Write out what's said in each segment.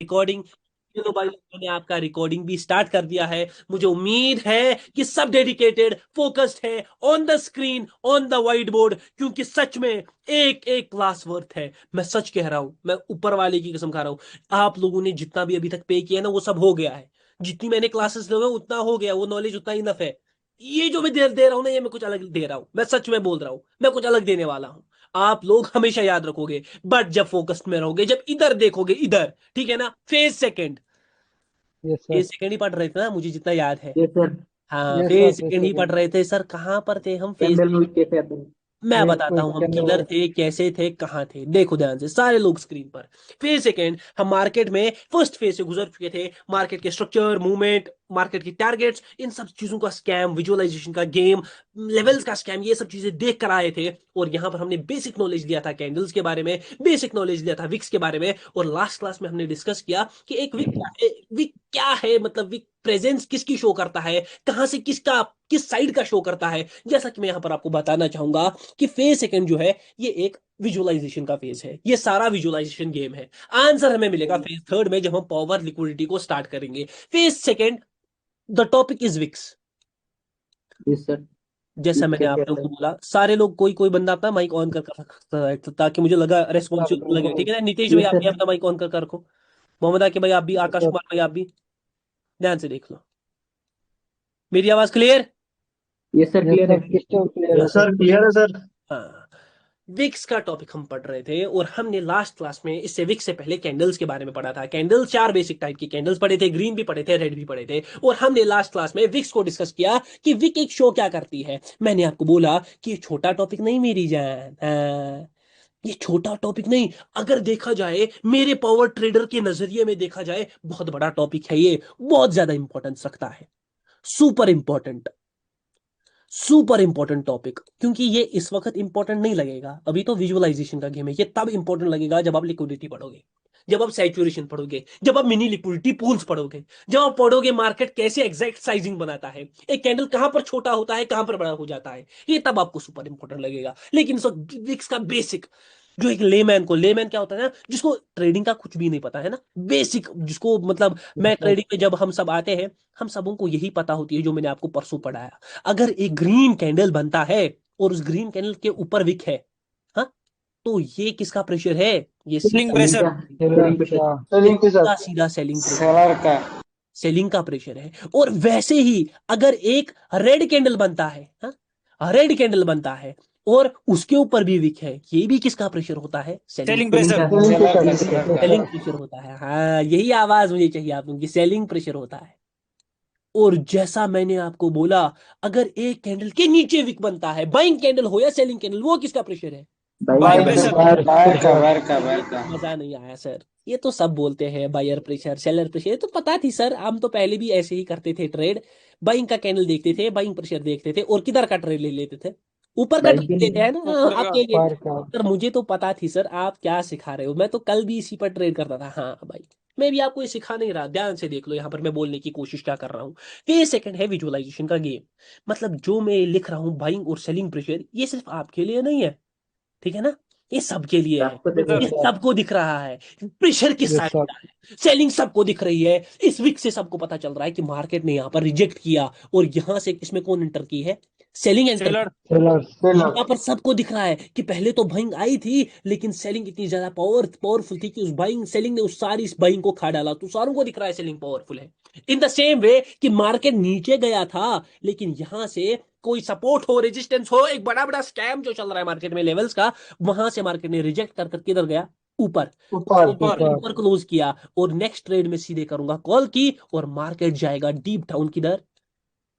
Recording. चलो भाई, मैंने आपका रिकॉर्डिंग भी स्टार्ट कर दिया है। मुझे उम्मीद है कि सब डेडिकेटेड फोकस्ड है on the screen, on the white board, क्योंकि सच में एक एक क्लास वर्थ है। मैं सच कह रहा हूं, मैं ऊपर वाले की कसम खा रहा हूं। आप लोगों ने जितना भी अभी तक पे किया ना, वो सब हो गया है। जितनी मैंने क्लासेस लिए हुए उतना हो गया, वो नॉलेज उतना इनफ है। ये जो मैं दे रहा हूं ना, ये मैं कुछ अलग दे रहा हूं। मैं सच में बोल रहा हूं, मैं कुछ अलग देने वाला हूं। आप लोग हमेशा याद रखोगे, बट जब फोकस्ड में रहोगे, जब इधर देखोगे, इधर, ठीक है ना, phase second. Yes sir. Phase second ही पढ़ रहे थे ना, मुझे जितना याद है। ये सर। हाँ, यस फेज सर, सेकंड ही पढ़ सेकंड। रहे थे सर। कहाँ पर थे हम फेज? कैंडल मूवी कैसे आते हैं? मैं एक बताता हूँ हम कैंडल किधर थे, कैसे थे, कहाँ थे। देखो ध्यान से सारे लोग स्क्रीन पर। फेज सेकेंड, हम मार्केट में फर्स्ट फेज से गुजर चुके थे। मार्केट के स्ट्रक्चर, मूवमेंट, मार्केट की टारगेट्स, इन सब चीजों का स्कैम, विजुअलाइजेशन का गेम, लेवल्स का स्कैम, ये सब चीजें देख कर आए थे। और यहाँ पर हमने बेसिक नॉलेज लिया था कैंडल्स के बारे में, बेसिक नॉलेज लिया था विक्स के बारे में। और लास्ट क्लास में हमने डिस्कस किया कि एक विक क्या है, विक क्या है, मतलब विक प्रेजेंस किसकी शो करता है, कहां से किसका, किस साइड का शो करता है। जैसा कि मैं यहाँ पर आपको बताना चाहूंगा कि फेज सेकंड जो है, ये एक विजुअलाइजेशन का फेज है। ये सारा विजुअलाइजेशन गेम है। आंसर हमें मिलेगा फेज थर्ड में, जब हम पावर लिक्विडिटी को स्टार्ट करेंगे। Phase second, the topic is wicks. Yes sir. जैसा ये मैंने आप कैसे लोगों आता को है? बोला, सारे लोग, कोई कोई बंदा अपना माइक ऑन कर सकता है, ताकि मुझे लगा रेस्पॉन्सिव लगे। ठीक है ना, नितेश भाई यस आप भी सर। अपना माइक ऑन कर रखो। मोहम्मद आके भाई आप भी, यस आकाश सर। कुमार भाई आप भी। ध्यान से देख लो। मेरी आवाज clear? Yes sir, yes clear है। सर, क्रिस्टल क्लियर है यस सर। सर, क्लियर है सर। हाँ, विक्स का टॉपिक हम पढ़ रहे थे। और हमने लास्ट क्लास में, इससे विक्स से पहले, कैंडल्स के बारे में पढ़ा था। कैंडल्स, चार बेसिक टाइप की कैंडल्स पढ़े थे, ग्रीन भी पढ़े थे, रेड भी पढ़े थे। और हमने लास्ट क्लास में विक्स को डिस्कस किया कि विक एक शो क्या करती है। मैंने आपको बोला कि ये छोटा टॉपिक नहीं मेरी जान, हाँ, ये छोटा टॉपिक नहीं। अगर देखा जाए, मेरे पावर ट्रेडर के नजरिए में देखा जाए, बहुत बड़ा टॉपिक है ये, बहुत ज्यादा इंपॉर्टेंस रखता है। Super important, super important topic. क्योंकि ये इस वक्त इंपॉर्टेंट नहीं लगेगा, अभी तो विजुअलाइजेशन का गेम है। ये तब इंपॉर्टेंट लगेगा जब आप लिक्विडिटी पढ़ोगे, जब आप सैचुरेशन पढ़ोगे, जब आप मिनी लिक्विडिटी पूल्स पढ़ोगे, जब आप पढ़ोगे मार्केट कैसे एग्जैक्ट साइजिंग बनाता है, एक कैंडल कहां पर छोटा होता है, कहां पर बड़ा हो जाता है। ये तब आपको सुपर इंपॉर्टेंट लगेगा। लेकिन इस वक्त विक्स का बेसिक, जो एक लेमैन को, लेमैन क्या होता है ना, जिसको ट्रेडिंग का कुछ भी नहीं पता है ना, बेसिक, जिसको मतलब, यस मैं सर। ट्रेडिंग में जब हम सब आते हैं, हम सबों को यही पता होती है जो मैंने आपको परसों पढ़ाया। अगर एक ग्रीन कैंडल बनता है और उस ग्रीन कैंडल के ऊपर विक है, हाँ, तो ये किसका प्रेशर है? ये सेलिंग सीधा सेलिंग प्रेशर। का। सेलर सेलिंग पे का। सर। ये सेलिंग प्रेशर। सीधा सीधा सेलिंग प्रेशर, सेलर का। सेलिंग का प्रेशर है। और वैसे ही अगर एक रेड कैंडल बनता है, हाँ, रेड कैंडल बनता है और उसके ऊपर भी विक है, ये भी किसका प्रेशर होता है? Selling, selling selling pressure. का। सेलिंग सेलर प्रेशर, का, सेलिंग पे सेलर सर। यस का। Selling sir. प्रेशर होता है। हाँ, यही आवाज मुझे चाहिए आप लोगों की, सेलिंग प्रेशर होता है। और जैसा मैंने आपको बोला, अगर एक कैंडल के नीचे विक बनता है, बाइंग कैंडल हो या सेलिंग कैंडल, वो किसका प्रेशर है? बाइंग बाइंग का buying, sir. Pressure. Buyer buyer का, प्रेशर। बायर का, सर, ये बायर तो का। मजा नहीं आया सर। ये तो सब बोलते हैं, बायर प्रेशर, सेलर प्रेशर, ये तो पता थी सर। हम तो पहले भी ऐसे ही करते थे ट्रेड। बाइंग का कैंडल देखते थे, बाइंग प्रेशर देखते थे, और किधर का ट्रेड ले लेते थे? ऊपर का बाइंग के ट्रेड लेते लिए। हैं ना, हाँ, ऊपर का। आपके लिए। बायर का। सर मुझे तो पता थी सर, आप क्या सिखा रहे हो। मैं तो कल भी इसी पर ट्रेड करता था। हाँ भाई, मैं भी आपको ये सिखा नहीं रहा। ध्यान से देख लो, यहाँ पर मैं बोलने की कोशिश क्या कर रहा हूँ। ये सेकंड है विजुअलाइजेशन का गेम। मतलब जो मैं लिख रहा हूँ, बाइंग और सेलिंग प्रेशर, ये सिर्फ आपके लिए नहीं है, ठीक है ना, ये सबके लिए है। आपको जी देखो ये सर। Yes sir. सबको दिख रहा है। प्रेशर किस यस साइड सर। का है, सेलिंग सबको दिख रही है। इस वीक से सबको पता चल रहा है कि मार्केट ने यहाँ पर रिजेक्ट किया, और यहां से इसमें कौन एंटर की है? सेलिंग एंटर की। सेलर। सेलर। सेलर। यहाँ पर सबको दिख रहा है कि पहले तो बाइंग आई थी, लेकिन सेलिंग इतनी ज्यादा पावरफुल थी कि उस बाइंग, सेलिंग ने उस सारी इस बाइंग को खा डाला। तो सारों को दिख रहा है सेलिंग पावरफुल है। इन द सेम वे कि मार्केट नीचे गया था, लेकिन यहां से कोई सपोर्ट हो, रेजिस्टेंस हो, एक बड़ा बड़ा स्कैम जो चल रहा है मार्केट में लेवल्स का, वहां से मार्केट ने रिजेक्ट कर कर किधर गया? ऊपर। तो ऊपर, सेलिंग ऊपर। ने ऊपर। ऊपर क्लोज किया, और नेक्स्ट ट्रेड में सीधे करूंगा कॉल की, और मार्केट जाएगा डीप डाउन किधर?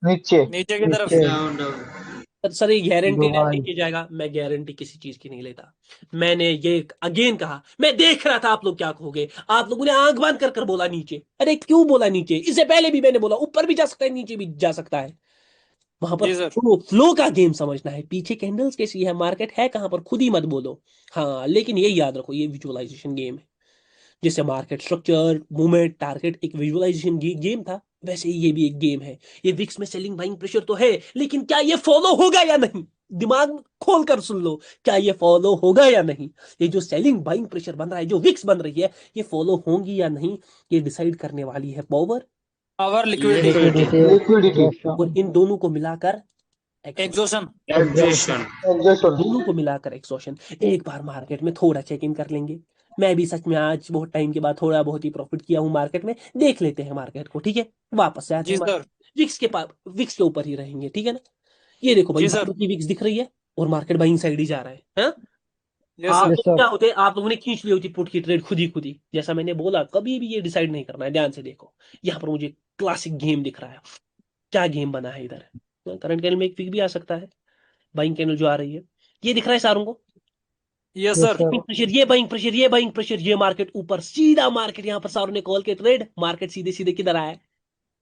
नीचे। नीचे की तरफ। नीचे। Down down. सर ये गारंटीड है दुहाई। नीचे जाएगा? मैं गारंटी किसी चीज की नहीं लेता। मैंने ये अगेन कहा, मैं देख रहा था आप लोग क्या कहोगे। आप लोगों ने आंख बंद कर कर बोला नीचे। अरे क्यों बोला नीचे? इससे पहले भी मैंने बोला ऊपर भी जा सकता है, नीचे भी जा सकता है। वहां पर जी सर। फ्लो, फ्लो का गेम समझना है। पीछे कैंडल्स कैसी है, मार्केट है कहां पर, खुद ही मत बोलो। हाँ, लेकिन ये याद रखो, ये विजुअलाइजेशन गेम है। जैसे मार्केट स्ट्रक्चर, मूवमेंट, टारगेट एक विजुअलाइजेशन गेम था, वैसे ही ये भी एक गेम है। ये विक्स में सेलिंग बाइंग प्रेशर तो है, लेकिन क्या ये फॉलो होगा या नहीं? दिमाग खोल कर सुन लो, क्या ये फॉलो होगा या नहीं? ये जो सेलिंग बाइंग प्रेशर बन रहा है, जो विक्स बन रही है, ये फॉलो होंगी या नहीं, ये डिसाइड करने वाली है power power liquidity liquidity liquidity और इन दोनों को मिलाकर एग्जॉशन एग्जॉशन एग्जॉशन दोनों को मिलाकर एक्सॉशन। एक बार मार्केट में थोड़ा चेक इन कर लेंगे। मैं भी सच में आज बहुत टाइम के बाद थोड़ा बहुत ही प्रॉफिट किया हूँ मार्केट में। देख लेते हैं मार्केट को, ठीक है? वापस से आते जी हैं सर विक्स के पास, विक्स के ऊपर ही रहेंगे, ठीक है ना? ये देखो भाई, जी सर बाइंग की विक्स दिख रही है और मार्केट बाइंग साइड ही जा रहा है, हाँ? यस आप सर यस लोग सर क्या होते हैं, आप लोगों ने खींच ली होती पुट की ट्रेड खुद ही। जैसा मैंने बोला, कभी भी ये डिसाइड नहीं करना है। ध्यान से देखो, यहाँ पर मुझे क्लासिक गेम दिख रहा है। क्या गेम बना है इधर? करंट कैंडल में एक विक भी आ सकता है। बाइंग कैंडल जो आ रही है, ये दिख रहा है सारों को? Yes yes sir sir buying pressure, ये बाइंग प्रेशर, ये बाइंग प्रेशर, ये मार्केट ऊपर सीधा। मार्केट यहाँ पर सारों ने कॉल के ट्रेड, मार्केट सीधे सीधे किधर आया है?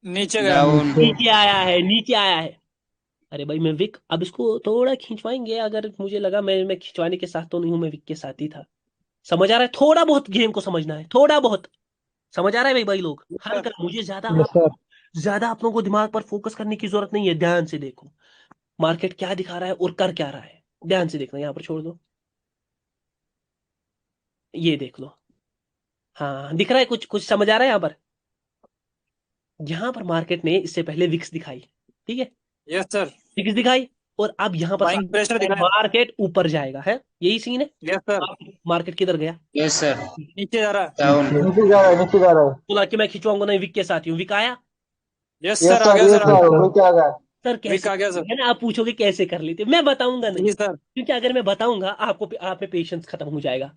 नीचे गया डाउन नीचे नीचे आया है, नीचे आया है। अरे भाई, मैं विक अब इसको थोड़ा खिंचवाएंगे। अगर मुझे लगा मैं खिंचवाने के साथ तो नहीं हूं, मैं विक के साथ ही था। समझ आ रहा है? थोड़ा बहुत गेम को समझना है, थोड़ा बहुत समझ आ रहा है भाई लोग? सर हल्का, मुझे यस सर ज्यादा आप लोगों को दिमाग पर फोकस करने की जरूरत नहीं है। ध्यान से देखो मार्केट क्या दिखा रहा है और कर क्या रहा है। ध्यान से देखना, यहाँ पर छोड़ दो, ये देख लो। हाँ, दिख रहा है? कुछ कुछ समझ आ रहा है यहाँ पर? यहाँ पर मार्केट ने इससे पहले विक्स दिखाई, ठीक है? यस सर विक्स दिखाई और अब यहाँ पर बाइंग प्रेशर दिखाया मार्केट ऊपर जाएगा, है? यही सीन है। यस सर मार्केट किधर गया? यस सर नीचे जा रहा है डाउन नीचे नीचे जा रहा है, नीचे जा रहा है। बोला कि मैं खिंचवाऊंगा नहीं, विक के साथ ही हूँ। विक आया? यस यस सर आ सर गया यस सर सर वो क्या गया? सर वीक कैसे? आ गया सर है ना, आप पूछोगे कैसे कर लेते? मैं बताऊंगा नहीं, जी सर क्योंकि अगर मैं बताऊंगा आपको, आप में पेशेंस खत्म हो जाएगा।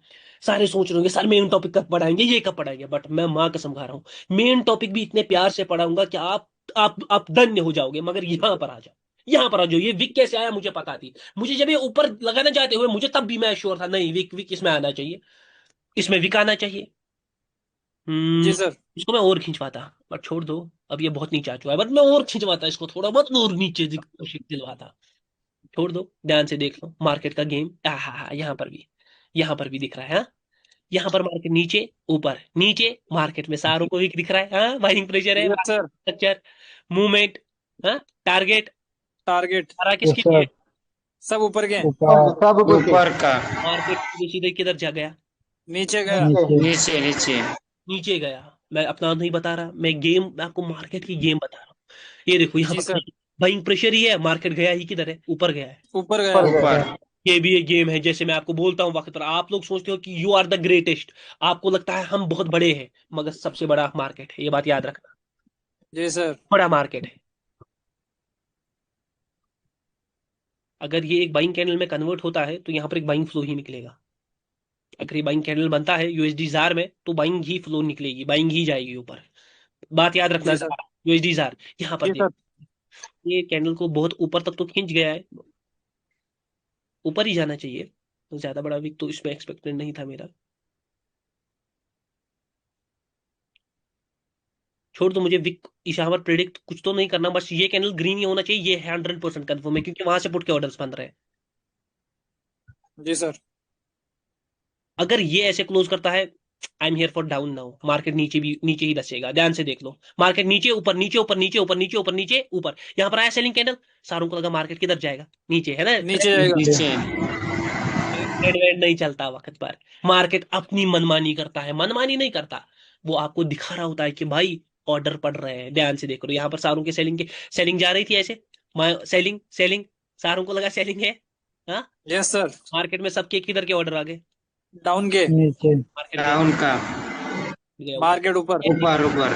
सारे सोच रहे होंगे सर मेन टॉपिक कब पढ़ाएंगे, ये कब पढ़ाएंगे। बट मैं माँ कसम खा रहा हूँ, मेन टॉपिक भी इतने प्यार से पढ़ाऊंगा कि आप धन्य हो जाओगे। मगर यहाँ पर आ जाओ, यहाँ पर आ जाओ। ये विक कैसे आया मुझे पता थी। मुझे जब ये ऊपर लगाना चाहते हुए, मुझे तब भी मैं श्योर था, नहीं विक विक इसमें आना चाहिए, इसमें विक आना चाहिए। जी सर इसको मैं और खिंचवाता, बट छोड़ दो। अब ये बहुत नीचे आ चुका है, बट मैं और खिंचवाता इसको थोड़ा बहुत और नीचे दिलवाता। छोड़ दो, ध्यान से देख लो मार्केट का गेम। हाँ, यहाँ पर भी दिख रहा है, हाँ? यहाँ पर मार्केट नीचे ऊपर, नीचे। मार्केट में सारों को भी दिख रहा है, हाँ? बाइंग प्रेशर है, यस सर स्ट्रक्चर, मूवमेंट, हाँ? टारगेट टारगेट सारा यस किसके लिए? सर सब ऊपर गए ऊपर सब ऊपर के ऊपर का मार्केट सीधे सीधे किधर जा गया? नीचे गया नीचे नीचे नीचे नीचे गया। मैं अपना नहीं बता रहा, मैं आपको मार्केट की गेम बता रहा हूँ। ये देखो यहाँ जी पर सर बाइंग प्रेशर ही है, मार्केट गया ही किधर है? ऊपर गया है। ऊपर गया ऊपर ऊपर गया। ये भी एक गेम है। जैसे मैं आपको बोलता हूँ वक्त पर, आप लोग सोचते हो कि यू आर द ग्रेटेस्ट, आपको लगता है हम बहुत बड़े हैं, मगर सबसे बड़ा मार्केट है, ये बात याद रखना। जी सर बड़ा मार्केट है। अगर ये एक बाइंग कैंडल में कन्वर्ट होता है तो यहाँ पर एक बाइंग फ्लो ही निकलेगा। अगर ये बाइंग कैंडल बनता है यूएसडी जार में, तो बाइंग ही फ्लो निकलेगी, बाइंग ही जाएगी ऊपर। बात याद रखना। जी सर यूएसडी जार यहाँ पर जी देख, सर ये कैंडल को बहुत ऊपर तक तो खींच गया है, ऊपर ही जाना चाहिए। तो ज्यादा बड़ा वीक तो इसमें एक्सपेक्टेड नहीं था मेरा। छोड़ दो, मुझे विक ईशा पर प्रिडिक्ट कुछ तो नहीं करना, बस ये कैंडल ग्रीन ही होना चाहिए, ये 100% कंफर्म है, क्योंकि वहां से पुट के ऑर्डर्स बन रहे हैं। जी सर अगर ये ऐसे क्लोज करता है, I am here for down now. Market नीचे ही बचेगा। ध्यान से देख लो, मार्केट नीचे ऊपर, नीचे ऊपर, नीचे ऊपर, नीचे ऊपर, नीचे ऊपर। यहाँ पर आया सेलिंग कैंडल, सारों को लगा मार्केट किधर जाएगा? नीचे, है ना? नीचे जाएगा नीचे ट्रेड वेड नहीं चलता वक्त पर। मार्केट अपनी मनमानी करता है, मनमानी नहीं करता, वो आपको दिखा रहा होता है कि भाई ऑर्डर पड़ रहे हैं। ध्यान से देखो, यहाँ पर सारों के सेलिंग जा रही थी ऐसे। सेलिंग सेलिंग, सारों को लगा सेलिंग है, हाँ? यस सर मार्केट में सबके किधर के ऑर्डर आ गए? डाउन के नीचे मार्केट डाउन का गया ऊपर। मार्केट ऊपर ऊपर ऊपर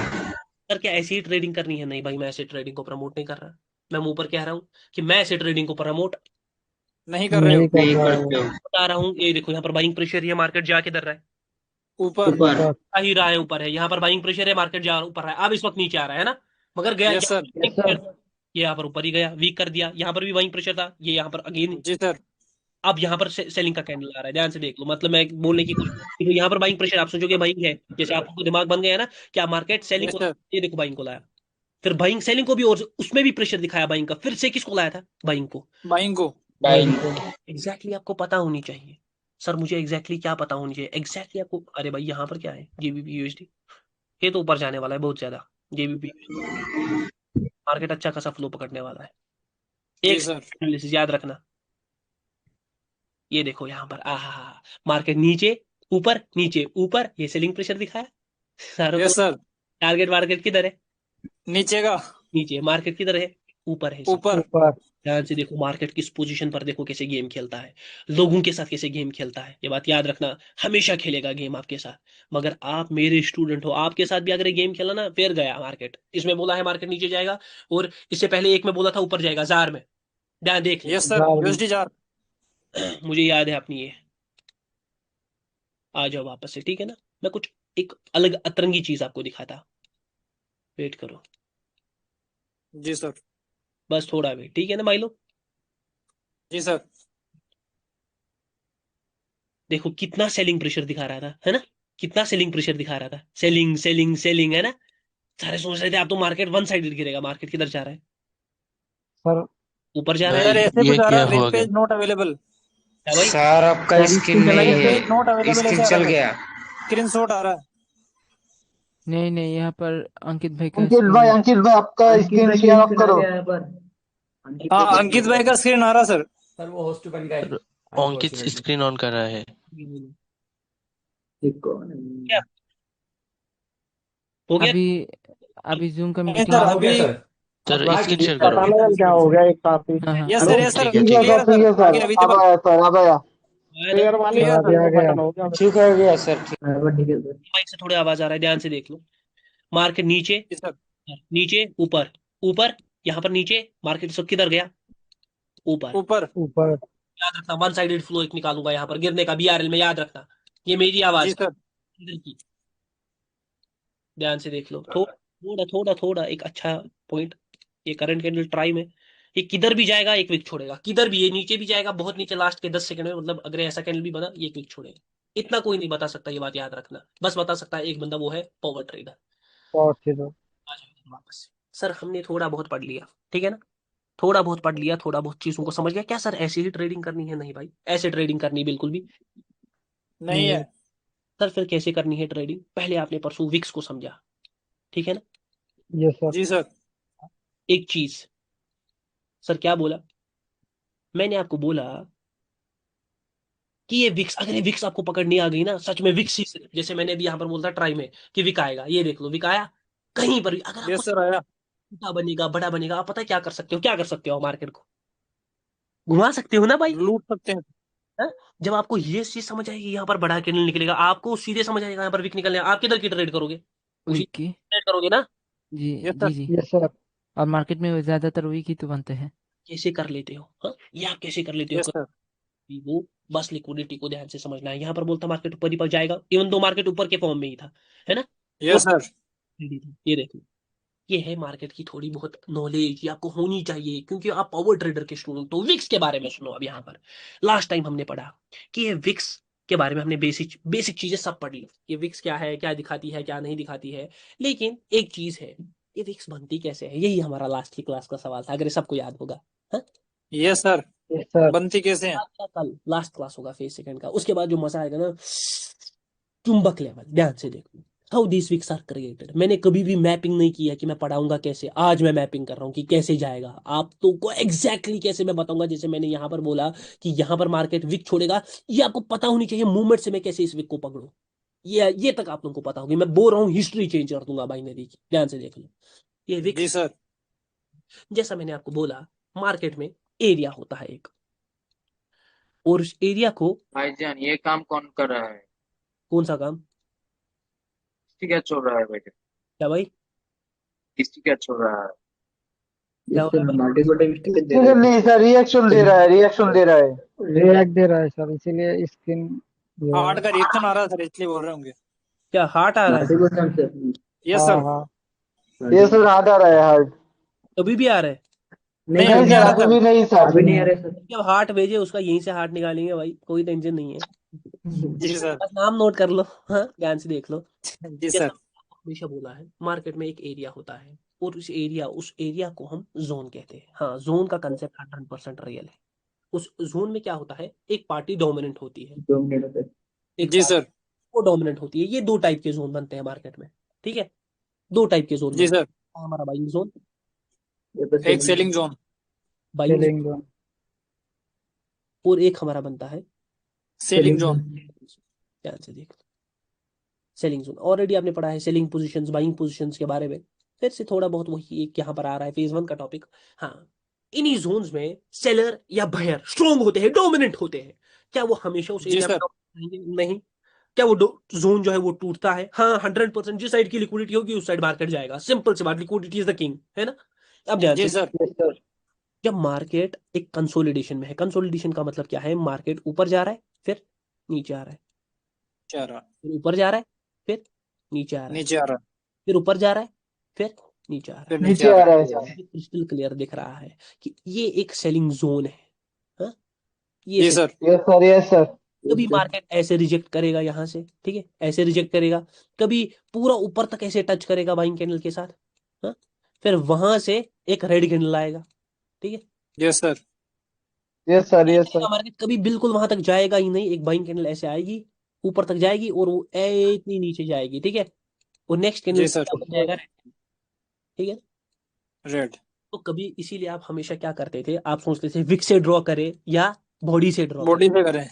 सर क्या ऐसी ही ट्रेडिंग करनी है? नहीं भाई, मैं ऐसे ट्रेडिंग को प्रमोट नहीं कर रहा। मैं मुंह पर कह रहा हूँ कि मैं ऐसे ट्रेडिंग को प्रमोट नहीं कर रहे हो नहीं कर नहीं रहा करते है। हो बता रहा हूँ। ये देखो यहाँ पर बाइंग प्रेशर है, मार्केट जा किधर रहा है? ऊपर ऊपर ऊपर आ ही रहा है, ऊपर है। यहाँ पर बाइंग प्रेशर है, मार्केट जा ऊपर रहा है। अब इस वक्त नीचे आ रहा है ना, मगर गया यस सर यस सर ये यहाँ पर ऊपर ही गया, वीक कर दिया। यहाँ पर भी बाइंग प्रेशर था, ये यहाँ पर अगेन। जी सर अब यहाँ पर सेलिंग का कैंडल आ रहा है। ध्यान से देख लो, मतलब मैं बोलने की कोशिश, देखो यहाँ पर बाइंग प्रेशर, आप सोचोगे बाइंग है, जैसे आपको दिमाग बन गया है ना क्या मार्केट सेलिंग यस को, सर ये देखो बाइंग को लाया, फिर बाइंग सेलिंग को भी, और उसमें भी प्रेशर दिखाया बाइंग का, फिर से किसको लाया था? बाइंग को। बाइंग को बाइंग एग्जैक्टली आपको पता होनी चाहिए। सर मुझे एग्जैक्टली क्या पता होनी चाहिए? एग्जैक्टली आपको, अरे भाई यहाँ पर क्या है? जीबीपी यूएसडी, ये तो ऊपर जाने वाला है बहुत ज्यादा। जेबीपी मार्केट अच्छा खासा फ्लो पकड़ने वाला है। जी एक सर। एनालिसिस याद रखना। ये देखो यहाँ पर आहा, मार्केट नीचे ऊपर नीचे ऊपर, ये सेलिंग प्रेशर दिखाया सारों को। Yes sir. टारगेट मार्केट किधर है? नीचे का। नीचे। मार्केट किधर है? ऊपर है सब। ऊपर। ऊपर। ध्यान से देखो मार्केट किस पोजीशन पर, देखो कैसे गेम खेलता है, लोगों के साथ कैसे गेम खेलता है। ये बात याद रखना, हमेशा खेलेगा गेम आपके साथ। मगर आप मेरे स्टूडेंट हो, आपके साथ भी अगर ये गेम खेला ना, फिर गया मार्केट। इसमें बोला है मार्केट नीचे जाएगा, और इससे पहले एक में बोला था ऊपर जाएगा जार में। ध्यान देख लेना। Yes sir. जार में। USD jar. मुझे याद है अपनी ये। आ जाओ वापस से, ठीक है ना। मैं कुछ एक अलग अतरंगी चीज आपको दिखाता। वेट करो, जी सर। बस थोड़ा वेट, ठीक है ना भाई लोग। जी सर। देखो कितना सेलिंग प्रेशर दिखा रहा था, है ना। कितना सेलिंग प्रेशर दिखा रहा था, सेलिंग सेलिंग सेलिंग, है ना। सारे सोच रहे थे आप तो मार्केट वन साइडेड गिरेगा। मार्केट किधर जा रहा है? सर ऊपर जा रहा है। सर भाई ऐसे ये कुछ आ रहा क्या है, हुआ वेब गया? Page not available. क्या भाई? सर आपका सर स्किन स्क्रीन चला नहीं गया वेब सर। पेज नॉट है, अवेलेबल स्किन ऐसे आ चल रहा है गया। सर। स्क्रीन शॉट आ रहा है। नहीं नहीं, यहाँ पर अंकित भाई का स्क्रीन। अंकित भाई आपका अंकित स्क्रीन भाई शेयर का ऑफ स्क्रीन आ करो। गया यहाँ पर। अंकित भाई हाँ, का अंकित स्क्रीन भाई का स्क्रीन आ रहा है सर। सर वो होस्ट बन गए सर अंकित स्क्रीन ऑन कर रहा है। देखो। क्या हो गया? अभी अभी जूम का नहीं मीटिंग सर, हाँ हो में। गया अभी। सर। सर अब स्क्रीन शेयर करो। पता नहीं क्या हो गया एक साथ ही। हाँ हाँ, यस अब सर, ठीक यस है। सर। ठीक है ठीक है ठीक है। सर, क्लियर है ठीक है सर, आगे सर, अब विजिबल। आया सर, अब आया। आया ना? क्लियर आ सर। गया, आ गया। हो गया ठीक है गया सर। ठीक। हाँ, अब ठीक है सर। माइक से थोड़े आवाज आ रहा है, ध्यान से देख लो। मार्केट नीचे जी सर। नीचे ऊपर ऊपर, यहाँ पर नीचे। मार्केट सब किधर गया? ऊपर। ऊपर। ऊपर। याद रखना, वन साइडेड फ्लो एक निकालूंगा यहाँ पर गिरने का, बीआरएल में, याद रखना। ये मेरी जी आवाज सर। इधर की। ध्यान से देख लो, थोड़ा थोड़ा थोड़ा थोड़ा एक अच्छा पॉइंट। ये करंट कैंडल ट्राई में, ये किधर भी जाएगा एक विक छोड़ेगा। किधर भी, ये नीचे भी जाएगा बहुत नीचे, लास्ट के 10 सेकंड में, मतलब अगर ऐसा कैंडल भी बना, ये एक विक छोड़ेगा। इतना कोई नहीं बता सकता, ये बात याद रखना। बस बता सकता है एक बंदा, वो है पावर ट्रेडर। और फिर आ जाओ इधर वापस से। सर हमने थोड़ा बहुत पढ़ लिया, ठीक है ना। थोड़ा बहुत पढ़ लिया, थोड़ा बहुत चीजों को समझ गया क्या सर? ऐसे ही ट्रेडिंग करनी है? नहीं भाई, ऐसे ट्रेडिंग करनी बिल्कुल भी नहीं है। सर फिर कैसे करनी है ट्रेडिंग? पहले आपने परसों विक्स को समझा, ठीक है ना। ये सर। जी सर। एक चीज, सर क्या बोला मैंने आपको? बोला कि ये विक्स, अगर ये विक्स आपको पकड़नी आ गई ना, सच में विक्स ही जैसे मैंने अभी यहाँ पर बोलता ट्राई में कि विक आएगा, ये देख लो विक आया। कहीं पर भी अगर आपको यस सर, आया। छोटा बनेगा बड़ा बनेगा, आप पता है क्या कर सकते हो? क्या कर सकते हो? मार्केट को घुमा सकते हो ना भाई। लूट सकते हैं। हैं? जब आपको ये चीज समझ आएगी, यहाँ पर बड़ा कैंडल निकलेगा, आपको सीधे समझ आएगा यहाँ पर विक निकलने, आप किधर की ट्रेड करोगे? उसी वीक की। ट्रेड करोगे ना। जी यस जी सर। जी। ये सर। और मार्केट में वो ज्यादातर वीक ही तो बनते हैं। कैसे कर लेते हो? हाँ, ये आप कैसे कर लेते हो? Yes sir. कभी वो बस लिक्विडिटी को ध्यान से समझना है। यहाँ पर बोलता मार्केट ऊपर ही पर जाएगा, इवन दो मार्केट ऊपर के फॉर्म में ही था, है ना। यस और सर। ये देखो, ये है मार्केट की थोड़ी बहुत नॉलेज, ये आपको होनी चाहिए क्योंकि आप पावर ट्रेडर के स्टूडेंट। तो विक्स के बारे में सुनो। अब यहाँ पर लास्ट टाइम हमने पढ़ा कि ये विक्स के बारे में हमने बेसिक बेसिक चीजें सब पढ़ ली। ये विक्स क्या है, क्या दिखाती है, क्या नहीं दिखाती है। लेकिन एक चीज है, ये विक्स बनती कैसे है? यही हमारा लास्ट की क्लास का सवाल था, अगर ये सबको याद होगा। हाँ? Yes sir. ये सर। बनती कैसे हैं? कल लास्ट क्लास होगा फेज सेकंड का, उसके बाद जो मजा आएगा ना, चुंबक लेवल। ध्यान से देखो, how this wicks are created. मैंने कभी भी मैपिंग नहीं किया कि मैं पढ़ाऊंगा कैसे, आज मैं मैपिंग कर रहा हूँ कि कैसे जाएगा। आप तो को एग्जैक्टली कैसे मैं बताऊंगा, जैसे मैंने यहाँ पर बोला कि यहाँ पर मार्केट विक छोड़ेगा, ये आपको पता होनी चाहिए मूवमेंट से मैं कैसे इस विक को पकड़ूं। ये तक आप लोगों को पता होगी। मैं बोल रहा हूँ, हिस्ट्री चेंज कर दूंगा बाइनरी की। ध्यान से देख लो, ये जी विक्स सर। जैसा मैंने आपको बोला, मार्केट में एरिया होता है एक, और उस एरिया को, भाईजान ये काम कौन कर रहा है? कौन सा काम? किसकी क्या छोड़ रहा है भाईजान? क्या भाई? किसकी क्या छोड़ रहा है? क्या यस हो रहा सर, है भाई? मार्केट को टाइम स्टिक दे नहीं रहे नहीं सर, रिएक्शन दे रहा है, रिएक्शन दे रहा है। रिएक्ट दे रहा है सर, इसीलिए स्क्रीन। हार्ट का रिएक्शन आ रहा है सर, इसलिए बोल रहे होंगे। क्या हार्ट आ थे। रहा है? मार्केट को टाइम सर। यस हाँ सर। हाँ। ये सर हार्ड आ रहा है, हार्ड। अभी भी आ रहा है? नहीं नहीं, सर, अभी नहीं नहीं आ सर, रहा अभी सर। भी नहीं सर। अभी नहीं आ रहे सर। जब हार्ट भेजे उसका यहीं से हार्ट निकालेंगे भाई, कोई टेंशन नहीं है। जी सर। बस नाम नोट कर लो, हाँ ध्यान से देख लो। जी जैसा सर। हमेशा बोला है, मार्केट में एक एरिया होता है, और उस एरिया को हम जोन कहते हैं। हाँ, जोन का कंसेप्ट 100% रियल है। उस जोन में क्या होता है, एक पार्टी डोमिनेंट होती है, 2 मिनट होते। एक जी पार्टी सर। वो डोमिनेंट होती है। ये दो टाइप के जोन बनते हैं मार्केट में, ठीक है। दो टाइप के जोन जी बनते सर, हैं, हमारा बाइंग जोन, एक selling zone, buying zone, selling zone, और एक हमारा बनता है सेलिंग जोन। ध्यान से देख, सेलिंग जोन ऑलरेडी आपने पढ़ा है, सेलिंग पोजीशंस, बाइंग पोजीशंस के बारे में, फिर से थोड़ा बहुत वही एक यहाँ पर आ रहा है फेज 1 का टॉपिक। हाँ, इन्हीं जोन्स में सेलर या बायर स्ट्रॉन्ग होते हैं, डोमिनेंट होते हैं। क्या वो हमेशा उस जी एरिया में सर, dominant रहेंगे? नहीं। क्या वो जोन जो है वो टूटता है? हाँ, 100%। जिस साइड की लिक्विडिटी होगी उस साइड मार्केट जाएगा, सिंपल सी बात, लिक्विडिटी इज द किंग, है ना। अब ध्यान जी से, सर, यस सर, जब मार्केट एक कंसोलिडेशन में है, कंसोलिडेशन का मतलब क्या है, मार्केट ऊपर जा रहा है, फिर नीचे आ रहा है, चार, फिर ऊपर जा रहा है, फिर नीचे आ रहा है, नीचे आ रहा, फिर ऊपर जा रहा है, फिर नीचे आ रहा है। फिर नीचे नीचे आ आ रहा रहा है सर, मुझे क्रिस्टल क्लियर दिख रहा है कि ये एक सेलिंग जोन है। हाँ, ये जी selling, sir, yes sir, yes sir, कभी मार्केट ऐसे रिजेक्ट करेगा यहाँ से, ठीक है, ऐसे रिजेक्ट करेगा, कभी पूरा ऊपर तक ऐसे टच करेगा बाइंग कैंडल के साथ। हाँ, फिर वहां से एक रेड कैंडल आएगा, ठीक है, yes sir, yes sir, yes sir, market कभी बिल्कुल वहां तक जाएगा ही नहीं, एक बाइंग कैंडल ऐसे आएगी, ऊपर तक जाएगी और वो इतनी नीचे जाएगी, ठीक है, और नेक्स्ट कैंडल जी सर, क्या बन जाएगा, ठीक है। रेड, तो कभी इसीलिए आप हमेशा क्या करते थे, आप सोचते थे विक से ड्रॉ करें या बॉडी से ड्रॉ करें, बॉडी से करें।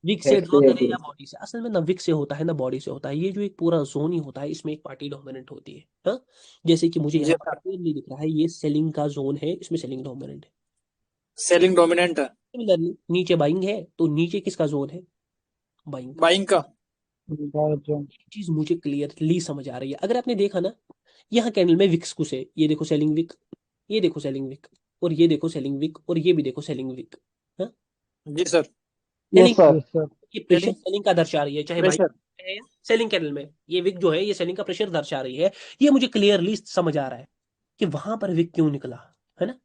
विक से ड्रॉ करें या बॉडी से। असल में ना विक से होता है ना बॉडी से होता है, ये जो एक पूरा जोन ही होता है, इसमें एक पार्टी डोमिनेंट होती है। हाँ, जैसे कि मुझे जी यहाँ पर सर, क्लियरली दिख रहा है, ये सेलिंग का जोन है, इसमें सेलिंग डोमिनेंट है। सेलिंग डोमिनेंट, सिमिलरली नीचे बाइंग है, तो नीचे किसका जोन है, बाइंग का। बाइंग का। बाय जोन, चीज मुझे क्लियरली समझ आ रही है। अगर आपने देखा ना, यहाँ कैंडल में विक्स कुछ है, ये देखो सेलिंग विक, ये देखो सेलिंग विक, और ये देखो सेलिंग विक, और ये भी देखो सेलिंग विक। हाँ, जी sir, yes selling, sir, yes sir, ये प्रेशर सेलिंग, सेलिंग का दर्शा रही है, चाहे बाइंग प्रेशर, है या सेलिंग कैंडल में, ये विक जो है ये सेलिंग का प्रेशर दर्शा रही है। ये मुझे क्लियरली समझ आ रहा है कि वहां पर विक क्यों निकला, है ना।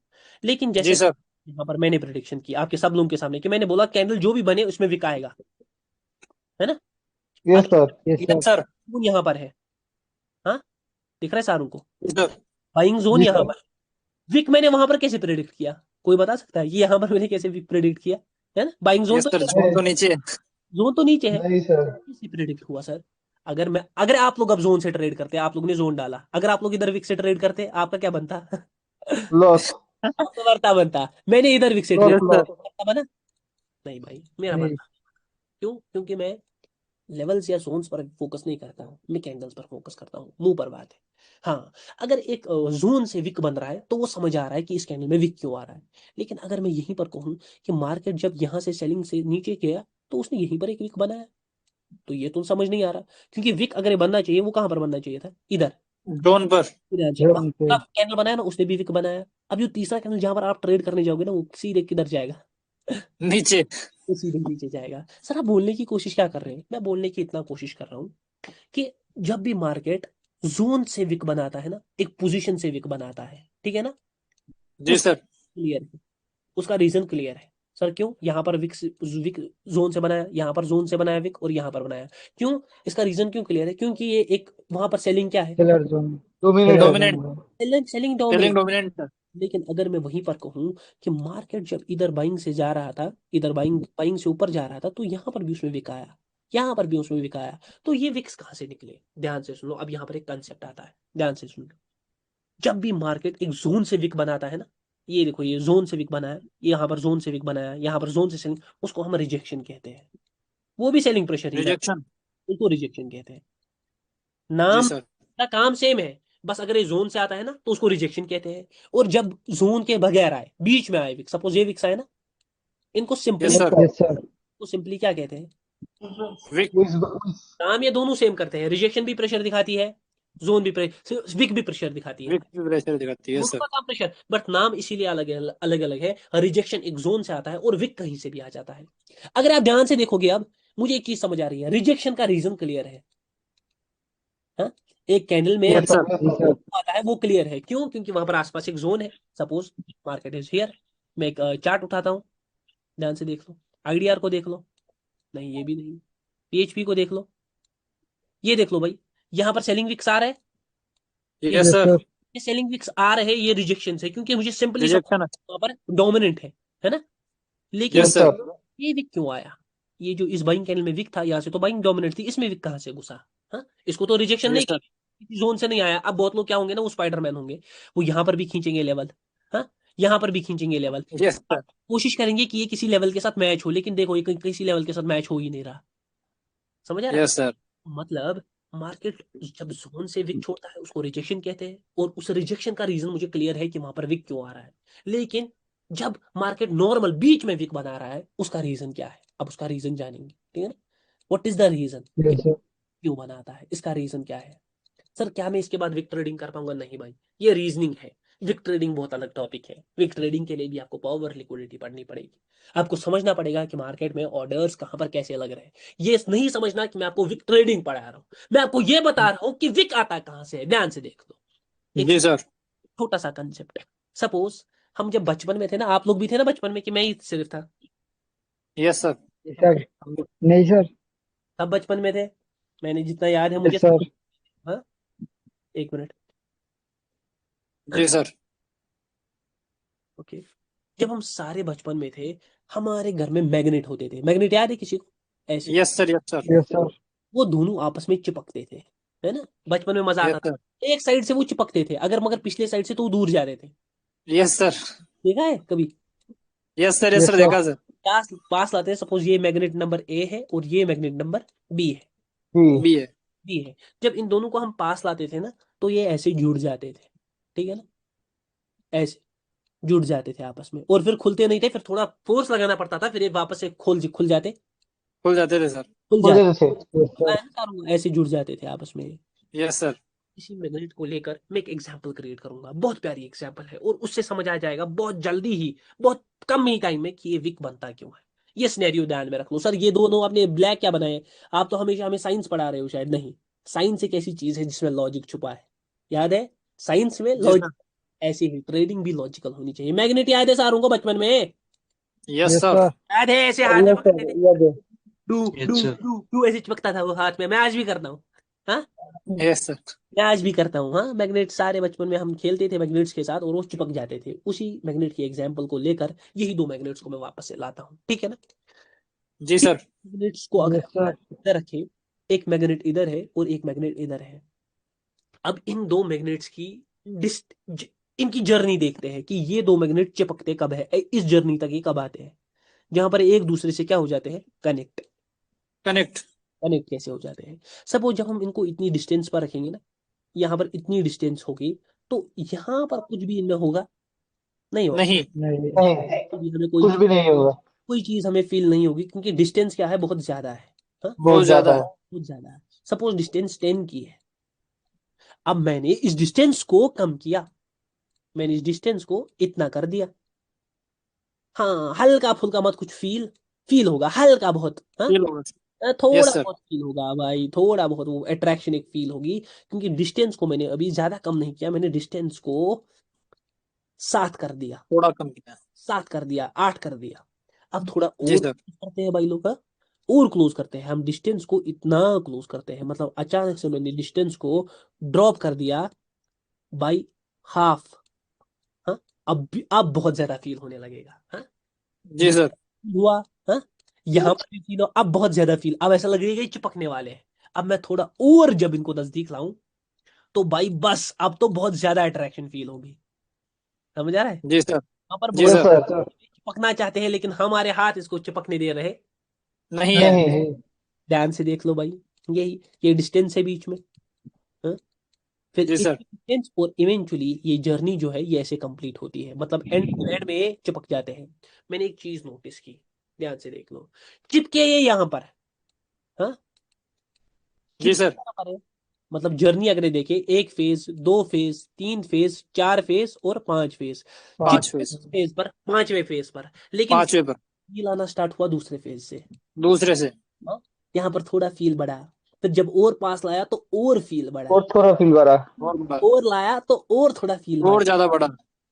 लेकिन जी जैसे सर, यहाँ पर मैंने प्रिडिक्शन की आपके सब लोगों के सामने कि मैंने बोला कैंडल जो भी बने उसमें विक आएगा, है ना। यस अगर सर, यस इधर सर, यस सर, जोन यहाँ पर है, हाँ, दिख रहा है सारों को, जी सर, बाइंग जोन जी यहाँ सर, पर, विक मैंने वहां पर कैसे प्रेडिक्ट किया, कोई बता सकता है, ये यहाँ पर मैंने कैसे विक प्रेडिक्ट किया, है ना। बाइंग जोन यस तो सर, इधर है, जोन तो नीचे है। जोन तो नीचे है, नहीं सर, कैसे प्रेडिक्ट हुआ सर। अगर आप लोग अब जोन से ट्रेड करते, आप लोगों ने जोन डाला, अगर आप लोग इधर विक से ट्रेड करते, आपका क्या बनता? लॉस, आपका वर्ता बनता, मैंने इधर विक से trade loss, yes sir, loss, वर्ता बना, नहीं भाई मेरा नहीं, बनता। क्यों? क्योंकि मैं लेवल्स या जोन्स पर फोकस नहीं करता हूँ, मैं कैंडल्स पर फोकस करता हूँ, मुंह पर बात है। हाँ, अगर एक जोन से विक बन रहा है तो वो समझ आ रहा है कि इस कैंडल में विक क्यों आ रहा है। लेकिन अगर मैं यहीं पर कहूँ कि मार्केट जब यहाँ से सेलिंग से नीचे गया तो उसने यहीं पर एक विक बनाया, तो ये तो समझ नहीं आ रहा, क्योंकि विक अगर ये बनना चाहिए वो कहाँ पर बनना चाहिए था, इधर, जोन पर। ध्यान से। जोन पे, कैंडल बनाया ना, उसने भी विक बनाया। अब जो तीसरा कैंडल जहां पर आप ट्रेड करने जाओगे ना, वो सीधे किधर जाएगा? नीचे। वो सीधे नीचे जाएगा। सर आप बोलने की कोशिश क्या कर रहे हैं? मैं बोलने की इतना कोशिश कर रहा हूँ कि जब भी मार्केट जोन से विक बनाता है ना, एक पोजीशन से विक बनाता है, ठीक है ना, जी उस सर, क्लियर है, उसका रीजन क्लियर है। सर क्यों यहाँ पर विक जोन से बनाया, यहाँ पर जोन से बनाया विक, और यहाँ पर बनाया क्यों? इसका रीजन क्यों क्लियर है? क्योंकि ये एक वहां पर सेलिंग क्या है, सेलर जोन, डोमिनेट है dominant, zone, selling, selling selling dominate. Dominant. लेकिन अगर मैं वहीं पर कहूं कि मार्केट जब इधर बाइंग से जा रहा था, इधर बाइंग बाइंग से ऊपर जा रहा था, तो यहाँ पर भी उसमें विक आया, यहाँ पर भी उसमें विक आया, तो ये विक्स कहाँ से निकले? ध्यान से सुनो, अब यहाँ पर एक कंसेप्ट आता है, ध्यान से सुनो। जब भी मार्केट एक जोन से विक बनाता है ना, ये देखो ये जोन से विक बनाया, ये यहाँ पर जोन से विक बनाया, यहाँ पर जोन से सेलिंग, उसको हम रिजेक्शन कहते हैं। वो भी सेलिंग प्रेशर ही था, रिजेक्शन। उसको रिजेक्शन कहते हैं। जी नाम सर, का काम सेम है, बस अगर ये जोन से आता है ना तो उसको रिजेक्शन कहते हैं, और जब जोन के बगैर आए, बीच में आए विक्स, सपोज ये विक्स आए ना, इनको simply, yes yes sir, sir, yes sir, तो सिंपली क्या कहते हैं? विक, नाम ये दोनों सेम करते हैं, रिजेक्शन भी प्रेशर दिखाती है, जोन भी प्रेशर, विक भी प्रेशर दिखाती है, विक भी प्रेशर दिखाती है दोनों सर। का काम प्रेशर, बट नाम इसीलिए अलग है, अलग अलग है। रिजेक्शन एक जोन से आता है और विक कहीं से भी आ जाता है। अगर आप ध्यान से देखोगे, अब मुझे एक चीज समझ आ रही है, रिजेक्शन का रीजन क्लियर है। हाँ, एक कैंडल में यस यस अगर सर, सर, यस सर, आता है वो क्लियर है, क्यों? क्योंकि वहां पर आसपास एक जोन है, सपोज मार्केट इज हियर। मैं एक चार्ट उठाता हूँ, ध्यान से देख लो, आईडीआर को देख लो, नहीं ये भी नहीं, पीएचपी को देख लो, ये देख लो भाई, यहाँ पर सेलिंग विक्स आ रहे हैं, ये यस यस सर, सर, ये सेलिंग विक्स आ रहे हैं, ये रिजेक्शन है, क्योंकि मुझे सिंपली सब रिजेक्शन। वहां पर डोमिनेंट है ना। लेकिन यस यस सर, सर, ये विक क्यों आया? ये जो इस बाइंग कैंडल में विक था, यहाँ से तो बाइंग डोमिनेंट थी, इसमें विक कहाँ से घुसा? हाँ, इसको तो रिजेक्शन यस नहीं सर, की, किसी जोन से नहीं आया। अब बहुत लोग क्या होंगे ना, वो स्पाइडरमैन होंगे, वो यहाँ पर भी खींचेंगे लेवल, हाँ, यहाँ पर भी खींचेंगे लेवल, यस सर। कोशिश करेंगे कि ये किसी लेवल के साथ मैच हो, लेकिन देखो ये किसी लेवल के साथ मैच हो ही नहीं रहा। समझ आ रहा है? Yes sir. मतलब मार्केट जब जोन से विक छोड़ता है उसको रिजेक्शन कहते हैं, और उस रिजेक्शन का रीजन मुझे क्लियर है कि वहां पर विक क्यों आ रहा है। लेकिन जब मार्केट नॉर्मल बीच में विक बना रहा है, उसका रीजन क्या है, अब उसका रीजन जानेंगे, ठीक है ना। What is the reason, yes sir. क्यों बनाता है, इसका रीजन क्या है। सर क्या मैं इसके बाद विक ट्रेडिंग कर पाऊंगा? नहीं भाई, ये रीजनिंग है। विक ट्रेडिंग बहुत अलग टॉपिक है। विक ट्रेडिंग के लिए भी आपको पावर लिक्विडिटी पढ़नी पड़ेगी, आपको समझना पड़ेगा कि मार्केट में ऑर्डर्स कहां पर कैसे लग रहे हैं। ये नहीं समझना कि मैं आपको विक ट्रेडिंग पढ़ा रहा हूं, मैं आपको ये बता रहा हूं कि विक आता कहां से है। ध्यान से देख लो, एक जी सर। छोटा सा कंसेप्ट है। सपोज हम जब बचपन में थे ना, आप लोग भी थे ना बचपन में, कि मैं ही सिर्फ था? Yes sir. सर नहीं सर। सब बचपन में थे, मैंने जितना याद है यस मुझे। सर। हाँ, एक मिनट। जी सर। ओके, जब हम सारे बचपन में थे, हमारे घर में मैग्नेट होते थे। मैग्नेट याद है किसी को? ऐसे yes sir. Yes sir. Yes sir. वो दोनों आपस में चिपकते थे, है ना। बचपन में मजा यस आता था। सर। एक साइड से वो चिपकते थे, अगर मगर पिछले साइड से तो वो दूर जा रहे थे। Yes sir. देखा है कभी? Yes sir. Yes yes sir, sir. देखा सर। पास पास लाते हैं, सपोज ये मैग्नेट नंबर ए है और ये मैग्नेट नंबर बी है। जी। बी है। बी है। जब इन दोनों को हम पास लाते थे ना, तो ये ऐसे जुड़ जाते थे, ठीक है ना, ऐसे जुड़ जाते थे आपस में, और फिर खुलते नहीं थे, फिर थोड़ा फोर्स लगाना पड़ता था, फिर ये वापस से खुल जाते। खुल जाते थे सर। खुल बोल जाते, देते थे। यस मैं सर। ना करूंगा, ऐसे जुड़ जाते थे आपस में। Yes sir. इसी मैग्नेट को लेकर मैं एक एग्जांपल क्रिएट करूंगा, बहुत प्यारी एग्जांपल है, और उससे समझ आ जाएगा बहुत जल्दी ही, बहुत कम ही टाइम में, कि ये विक बनता क्यों है। ये सिनेरियो ध्यान में रख लो। सर ये दोनों आपने ब्लैक क्या बनाए? आप तो हमेशा हमें साइंस पढ़ा रहे हो शायद। नहीं, साइंस एक ऐसी चीज है जिसमें लॉजिक छुपा है, याद है? साइंस में जी लॉजिक, सर। ऐसी ही ट्रेडिंग भी लॉजिकल होनी चाहिए। मैग्नेट याद है सारों को बचपन में? Yes yes sir. सर। याद है? ऐसे हाथ में यस सर पकड़ते थे, याद है। Do yes do sir. Do do, ऐसे चिपकता था वो हाथ में। मैं आज भी करता हूँ, हाँ, यस सर। मैं आज भी करता हूँ। हाँ, मैग्नेट सारे बचपन में हम खेलते थे मैग्नेट्स के साथ, और वो चिपक जाते थे। उसी मैग्नेट की एग्जांपल को लेकर यही दो मैग्नेट्स को मैं वापस से लाता हूँ, ठीक है ना। जी ठीक, सर। मैग्नेट्स को अगर यस सर। इधर रखें, एक मैग्नेट इधर है और एक मैग्नेट इधर है। अब इन दो मैग्नेट्स की डिस इनकी जर्नी देखते हैं कि ये दो मैग्नेट चिपकते कब है, इस जर्नी तक ये कब आते हैं, जहां पर एक दूसरे से क्या हो जाते हैं, कनेक्ट। कनेक्ट। कनेक्ट कैसे हो जाते हैं? सपोज जब हम इनको इतनी डिस्टेंस पर रखेंगे ना, यहाँ पर इतनी डिस्टेंस होगी, तो यहाँ पर कुछ भी इनमें होगा? नहीं होगा। नहीं। नहीं नहीं, भी हमें कुछ भी नहीं होगा। कोई चीज हमें फील नहीं होगी, क्योंकि डिस्टेंस क्या है, बहुत ज्यादा है। हाँ, बहुत बहुत ज्यादा ज्यादा है। है। बहुत ज्यादा है। सपोज डिस्टेंस 10 की है, अब मैंने इस डिस्टेंस को कम किया, मैंने इस डिस्टेंस को इतना कर दिया। हाँ, हल्का फुल्का मत कुछ फील फील होगा, हल्का बहुत, हाँ, फील होगा सर। थोड़ा यस सर। बहुत फील होगा भाई, थोड़ा बहुत वो अट्रैक्शन एक फील होगी, क्योंकि डिस्टेंस को मैंने अभी ज्यादा कम नहीं किया, मैंने डिस्टेंस को 7 कर दिया, थोड़ा कम किया। 7 कर दिया, 8 कर दिया। अब थोड़ा जी और सर। करते हैं भाई लोग का, और क्लोज करते हैं हम डिस्टेंस को, इतना क्लोज करते हैं, मतलब अचानक से मैंने डिस्टेंस को ड्रॉप कर दिया बाई हाफ। हाँ, अब बहुत ज्यादा फील होने लगेगा। हाँ, जी यहाँ सर। हुआ, हाँ, यहाँ पर भी फील हो, अब बहुत ज्यादा फील, अब ऐसा लगेगा कि चिपकने वाले हैं। अब मैं थोड़ा और जब इनको नजदीक लाऊं, तो भाई बस अब तो बहुत ज्यादा अट्रैक्शन फील होगी। समझ आ रहा है? जी सर। यहाँ पर जी बहुत यस सर। सर। चिपकना चाहते हैं, लेकिन हमारे हाथ इसको चिपकने दे रहे नहीं है। नहीं। ध्यान से देख लो भाई, यही ये डिस्टेंस है बीच में, हाँ? फिर जी इस सर। डिस्टेंस और इवेंचुअली ये जर्नी जो है ये ऐसे कंप्लीट होती है, मतलब एंड टू एंड में चिपक जाते हैं। मैंने एक चीज नोटिस की, ध्यान से देख लो, चिपके ये यहाँ पर, हाँ, जी चिपके सर। यहाँ पर है। मतलब जर्नी अगर देखे, एक फेज, दो फेज, तीन फेज, चार फेज और 5 फेज, पांच चिपके फेज। फेज पर, 5वें फेज पर, लेकिन पांचवे पर। फील आना स्टार्ट हुआ दूसरे फेज से। दूसरे से। हाँ? यहाँ पर थोड़ा फील बढ़ा, फिर जब और पास लाया तो और फील बढ़ा, और थोड़ा फील करा। और बड़ा। और लाया तो और थोड़ा फील बढ़ा, और ज्यादा बड़ा।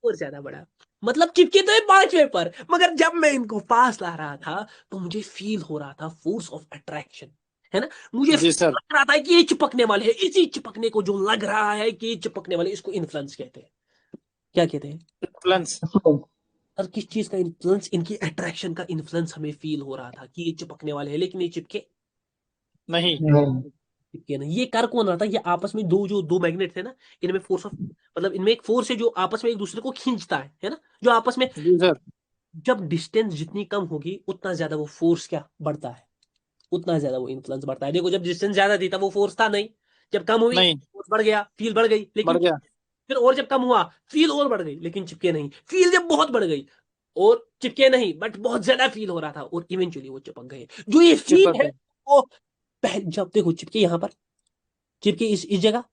और ज्यादा बढ़ा। मतलब चिपके तो ये 5वें पर, मगर जब मैं इनको पास ला रहा था, तो मुझे फील हो रहा था फोर्स ऑफ अट्रैक्शन, है ना। मुझे जी सर। लग रहा था कि ये चिपकने वाले हैं, इसी चिपकने को जो लग रहा है कि ये चिपकने वाले, इसको इन्फ्लुएंस कहते हैं। क्या कहते हैं? इन्फ्लुएंस। और किस चीज का इन्फ्लुएंस? इनकी अट्रैक्शन का इन्फ्लुएंस हमें फील हो रहा था कि ये चिपकने वाले हैं, लेकिन ये चिपके नहीं। नहीं। चिपके नहीं। ये कर कौन रहा था? ये आपस में दो मैग्नेट थे ना, इनमें फोर्स ऑफ, मतलब इनमें एक फोर्स है जो आपस में एक दूसरे को खींचता है ना, जो आपस में, जी सर। जब डिस्टेंस जितनी कम होगी उतना ज्यादा वो फोर्स क्या बढ़ता है, उतना ज्यादा वो इन्फ्लुएंस बढ़ता है। देखो जब डिस्टेंस ज्यादा थी तब वो फोर्स था नहीं, जब कम हुई नहीं, फोर्स बढ़ गया, फील बढ़ गई, बढ़ लेकिन गया। फिर और जब कम हुआ फील और बढ़ गई, लेकिन चिपके नहीं। फील जब बहुत बढ़ गई और चिपके नहीं, बट बहुत ज्यादा फील हो रहा था, और इवेंचुअली वो चिपक गए। जो ये फील चिपक है गए। वो पहले, जब देखो चिपके यहां पर, चिपके इस जगह,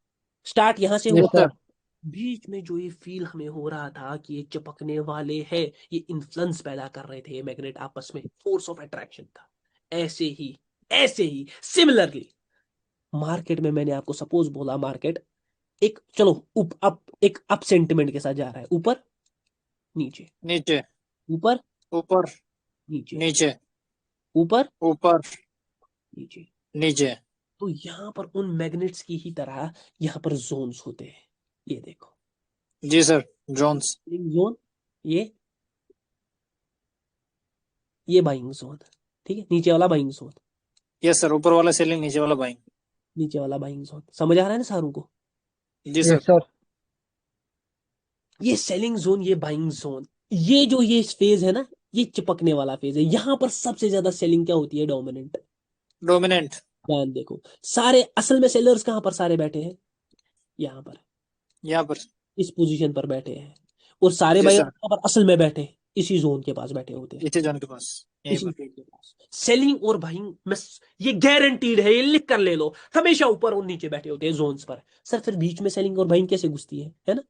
स्टार्ट यहां से यस हुआ, यस सर। सर। बीच में जो ये फील हमें हो रहा था कि ये चिपकने वाले हैं, ये इन्फ्लुएंस पैदा कर रहे थे ये मैग्नेट आपस में, फोर्स ऑफ अट्रैक्शन था। ऐसे ही सिमिलरली मार्केट में, मैंने आपको सपोज बोला मार्केट एक, चलो एक अप सेंटिमेंट के साथ जा रहा है, ऊपर नीचे, नीचे। ऊपर ऊपर। नीचे, नीचे। ऊपर ऊपर। नीचे। नीचे। तो यहां पर उन मैग्नेट्स की ही तरह यहां पर जोन्स होते हैं। ये देखो, जी सर। जोन्स। जोन, ये ये बाइंग जोन, ठीक है, नीचे वाला बाइंग जोन, यस सर, ऊपर वाला सेलिंग, नीचे वाला बाइंग। नीचे वाला बाइंग जोन। समझ आ रहा है ना सारों को? जी सर। Yes sir. ये सेलिंग जोन, ये बाइंग जोन, ये जो ये फेज है ना, ये चिपकने वाला फेज है। यहां पर सबसे ज्यादा सेलिंग क्या होती है? डोमिनेंट। डोमिनेंट। ध्यान देखो, सारे असल में सेलर्स कहां पर सारे बैठे हैं? यहाँ पर, यहाँ पर। इस पोजीशन पर बैठे हैं, और सारे जी बायर सर। कहां पर असल में बैठे हैं? इसी जोन के पास बैठे होते हैं, इसी जोन के पास। यहीं इसी पर। जोन के पास। सेलिंग और बाइंग में ये गारंटीड है, ये लिख कर ले लो, हमेशा ऊपर और नीचे बैठे होते हैं जोन्स पर। सर फिर बीच में सेलिंग और बाइंग कैसे घुसती है ना?